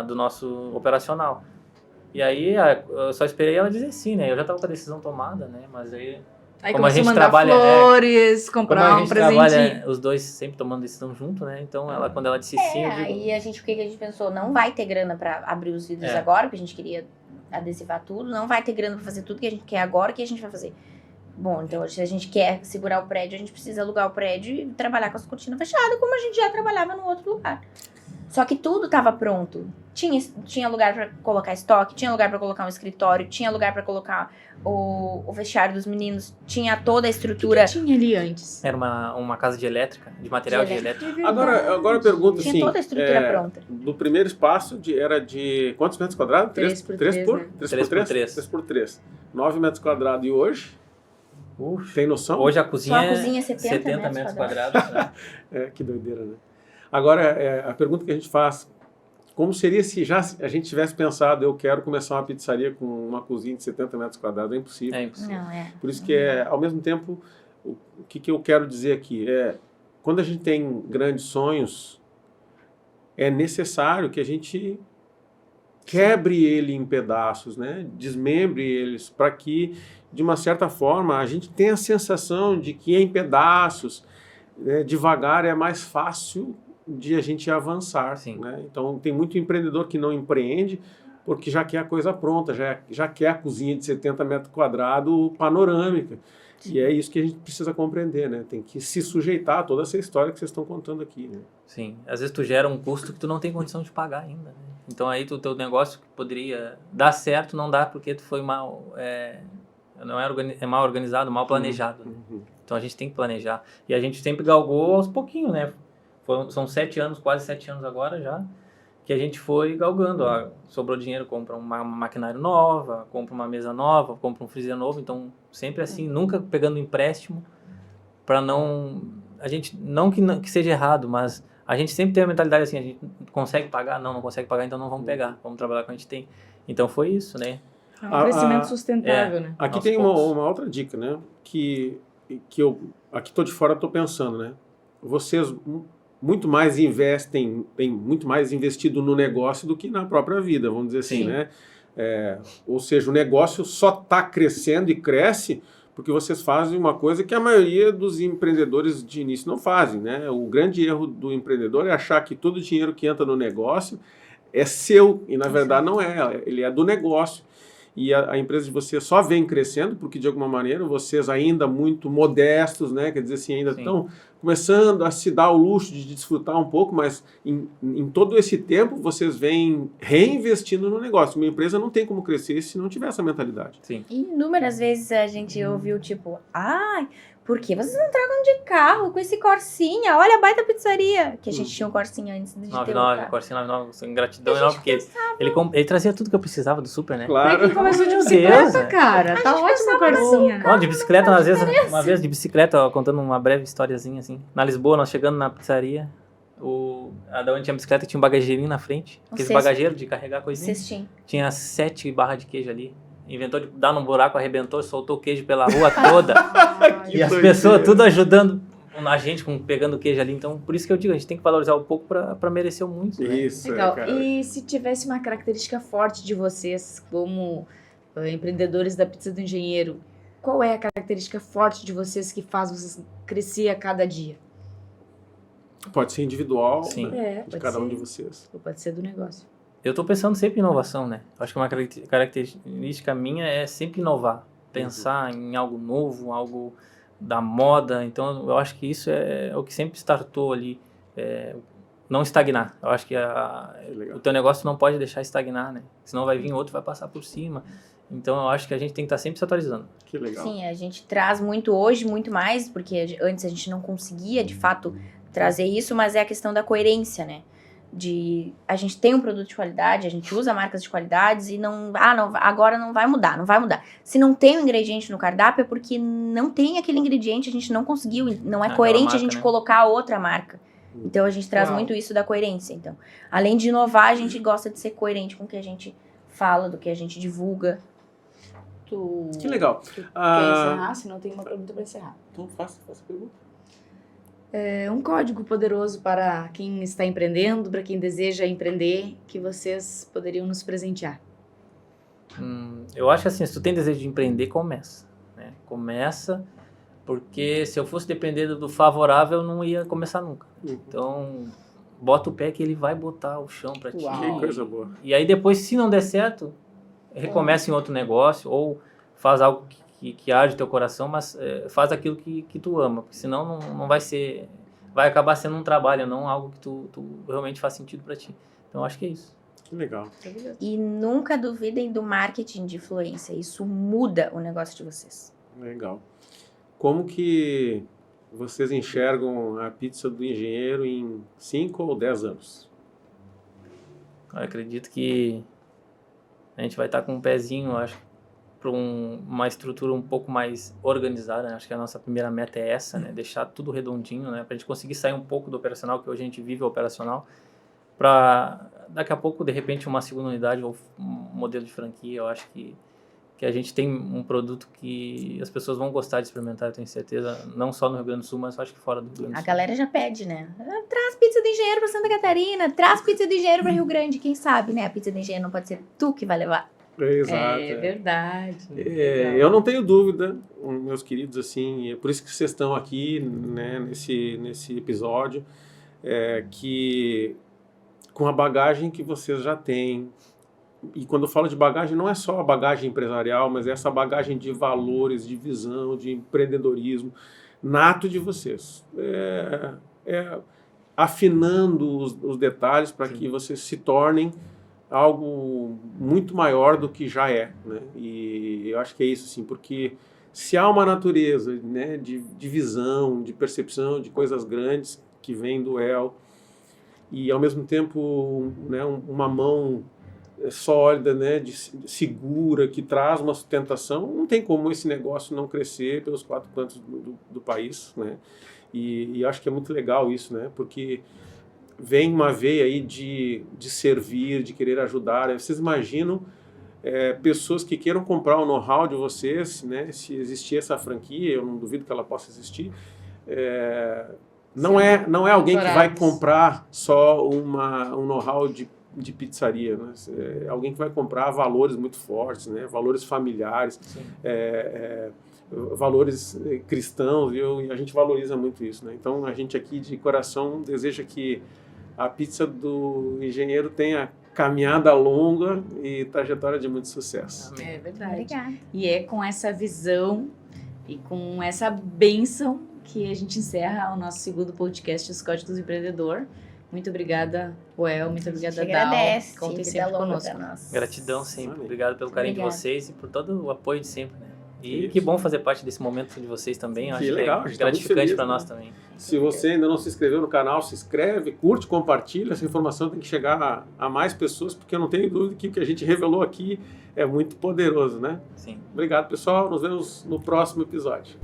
do nosso operacional. E aí eu só esperei ela dizer sim, né, eu já estava com a decisão tomada, né, mas aí como a gente mandar trabalha, flores, como comprar a gente um presentinho. trabalha os dois sempre tomando decisão junto, né, então quando ela disse sim, eu digo, Aí o que a gente pensou? Não vai ter grana pra abrir os vidros É. agora, porque a gente queria adesivar tudo. Não vai ter grana pra fazer tudo que a gente quer agora, o que a gente vai fazer? Bom, então se a gente quer segurar o prédio, a gente precisa alugar o prédio e trabalhar com as cortinas fechadas, como a gente já trabalhava no outro lugar. Só que tudo estava pronto. Tinha lugar para colocar estoque, tinha lugar para colocar um escritório, tinha lugar para colocar o vestiário dos meninos, tinha toda a estrutura. O que tinha ali antes? era uma casa de elétrica, de material de elétrica. Agora eu pergunto Tinha assim, toda a estrutura pronta. do primeiro espaço era de quantos metros quadrados? 3 por 3, né? 3 por 3. 3 por 3. 9 metros quadrados. E hoje? Tem noção? Hoje a cozinha, Só a cozinha é 70 70 metros quadrados. Né? Que doideira, né? Agora, a pergunta que a gente faz, como seria se já a gente tivesse pensado, eu quero começar uma pizzaria com uma cozinha de 70 metros quadrados? É impossível. É impossível. Não, é. Por isso que, ao mesmo tempo, o que eu quero dizer aqui quando a gente tem grandes sonhos, é necessário que a gente quebre ele em pedaços, né? Desmembre eles, para que, de uma certa forma, a gente tenha a sensação de que em pedaços, né, devagar é mais fácil de a gente avançar. Sim. Né? Então, tem muito empreendedor que não empreende porque já quer a coisa pronta, já quer a cozinha de 70 metros quadrados panorâmica. Sim. E é isso que a gente precisa compreender, né? Tem que se sujeitar a toda essa história que vocês estão contando aqui, né? Sim, às vezes tu gera um custo que tu não tem condição de pagar ainda, né? Então aí o teu negócio que poderia dar certo não dá porque tu foi mal, mal organizado, mal planejado. Né? Então a gente tem que planejar. E a gente sempre galgou aos pouquinhos, né? São 7 anos, quase 7 anos agora já, que a gente foi galgando. Sobrou dinheiro, compra uma maquinário nova, compra uma mesa nova, compra um freezer novo. Então sempre assim, nunca pegando empréstimo para não... A gente, não que seja errado, mas... A gente sempre tem a mentalidade assim, a gente consegue pagar? Não consegue pagar, então não vamos pegar. Vamos trabalhar com o que a gente tem. Então foi isso, né? É um crescimento sustentável, né? Aqui Aos tem poucos. uma outra dica, né? Que eu, aqui estou de fora, estou pensando, né? Vocês muito mais investem, tem muito mais investido no negócio do que na própria vida, vamos dizer assim, Sim. né? Ou seja, o negócio só está crescendo e cresce porque vocês fazem uma coisa que a maioria dos empreendedores de início não fazem, né? O grande erro do empreendedor é achar que todo o dinheiro que entra no negócio é seu, e na verdade não é, ele é do negócio. E a empresa de vocês só vem crescendo porque, de alguma maneira, vocês ainda muito modestos, né? Quer dizer assim, ainda estão começando a se dar o luxo de desfrutar um pouco, mas em todo esse tempo vocês vêm reinvestindo no negócio. Uma empresa não tem como crescer se não tiver essa mentalidade. Sim. Inúmeras vezes a gente ouviu, tipo, por que vocês não trocam de carro com esse Corsinha? Olha a baita pizzaria. Que a gente tinha um Corsinha antes de ter o 99, carro. Corsinha 99, sem gratidão enorme, porque ele trazia tudo que eu precisava do super, né? Pra quem Claro. começou de Meu bicicleta, Deus, cara. Tá ótimo a Corsinha. Não, de bicicleta, uma vez de bicicleta, ó, contando uma breve historiazinha assim. Na Lisboa, nós chegando na pizzaria, da onde tinha bicicleta tinha um bagageirinho na frente. Aqueles cesto. bagageiros de carregar coisinha. Cestinho. Tinha 7 barras de queijo ali. Inventou de dar num buraco, arrebentou, soltou o queijo pela rua toda. E as pessoas tudo ajudando. a gente pegando o queijo ali. Então, por isso que eu digo, a gente tem que valorizar um pouco para merecer muito. Né? Isso, Legal. cara. E se tivesse uma característica forte de vocês como empreendedores da Pizza do Engenheiro, qual é a característica forte de vocês que faz vocês crescer a cada dia? Pode ser individual, Sim. né, de pode cada ser. um de vocês. Ou pode ser do negócio. Eu estou pensando sempre em inovação, né? Acho que uma característica minha é sempre inovar. Pensar em algo novo, algo da moda. Então, eu acho que isso é o que sempre startou ali. Não estagnar. Eu acho que o teu negócio não pode deixar estagnar, né? Senão vai vir outro, vai passar por cima. Então, eu acho que a gente tem que estar sempre se atualizando. Que legal. Sim, a gente traz muito hoje, muito mais, porque antes a gente não conseguia, de fato, trazer isso, mas é a questão da coerência, né? A gente tem um produto de qualidade, a gente usa marcas de qualidades e agora não vai mudar. Se não tem um ingrediente no cardápio é porque não tem aquele ingrediente, a gente não conseguiu, não é coerente marca, a gente né? colocar outra marca. Então a gente traz muito isso da coerência. Então, além de inovar, a gente gosta de ser coerente com o que a gente fala, do que a gente divulga. Que legal. Quer encerrar? Se não tem uma pergunta para encerrar. Então faça a pergunta. Um código poderoso para quem está empreendendo, para quem deseja empreender, que vocês poderiam nos presentear. Eu acho assim, se tu tem desejo de empreender, começa. Né? Começa, porque se eu fosse depender do favorável, eu não ia começar nunca. Então, bota o pé que ele vai botar o chão para ti. Uau. Que coisa boa. E aí depois, se não der certo, recomeça em outro negócio ou faz algo que arde teu coração, mas faz aquilo que tu ama, porque senão não vai ser, vai acabar sendo um trabalho, não algo que tu realmente faz sentido para ti. Então, acho que é isso. Que legal. E nunca duvidem do marketing de influência. Isso muda o negócio de vocês. Legal. Como que vocês enxergam a Pizza do Engenheiro em 5 ou 10 anos? Eu acredito que a gente vai estar com um pezinho, acho, para uma estrutura um pouco mais organizada, né? Acho que a nossa primeira meta é essa, né? Deixar tudo redondinho, né? Para a gente conseguir sair um pouco do operacional, que hoje a gente vive o operacional, para daqui a pouco, de repente, uma segunda unidade ou um modelo de franquia. Eu acho que a gente tem um produto que as pessoas vão gostar de experimentar, eu tenho certeza, não só no Rio Grande do Sul, mas acho que fora do Rio Grande do Sul. A galera já pede, né? Traz pizza do engenheiro para Santa Catarina, traz pizza do engenheiro para Rio Grande, quem sabe, né? A pizza do engenheiro não pode ser tu que vai levar. Exato. É verdade. Eu não tenho dúvida, meus queridos, assim, é por isso que vocês estão aqui, né, nesse episódio, que com a bagagem que vocês já têm, e quando eu falo de bagagem, não é só a bagagem empresarial, mas é essa bagagem de valores, de visão, de empreendedorismo, nato de vocês. Afinando os detalhes para que vocês se tornem algo muito maior do que já é, né? E eu acho que é isso, assim, porque se há uma natureza, né, de visão, de percepção de coisas grandes que vem do El, e ao mesmo tempo, né, uma mão sólida, né, segura, que traz uma sustentação, não tem como esse negócio não crescer pelos 4 cantos do país, né? E eu acho que é muito legal isso, né? Porque vem uma veia aí de servir, de querer ajudar. Vocês imaginam pessoas que queiram comprar o know-how de vocês, né? Se existir essa franquia, eu não duvido que ela possa existir. Não é alguém que vai comprar só um know-how de pizzaria, né? É alguém que vai comprar valores muito fortes, né? Valores familiares, valores cristãos, e a gente valoriza muito isso, né? Então, a gente aqui de coração deseja que a Pizza do Engenheiro tenha caminhada longa e trajetória de muito sucesso. É verdade. Obrigada. E é com essa visão e com essa bênção que a gente encerra o nosso segundo podcast, Os Códigos do Empreendedor. Muito obrigada, Well. Muito obrigada, Dal. Agradece. Contem Vida sempre longa conosco. pra nós. Gratidão sempre. Obrigado pelo carinho de Obrigada. vocês e por todo o apoio de sempre, né? E Isso. que bom fazer parte desse momento de vocês também. Eu Que acho legal, a que gente é tá muito gratificante feliz, para né? nós também. Se você ainda não se inscreveu no canal, se inscreve, curte, compartilha. Essa informação tem que chegar a mais pessoas, porque eu não tenho dúvida que o que a gente revelou aqui é muito poderoso, né? Sim. Obrigado, pessoal. Nos vemos no próximo episódio.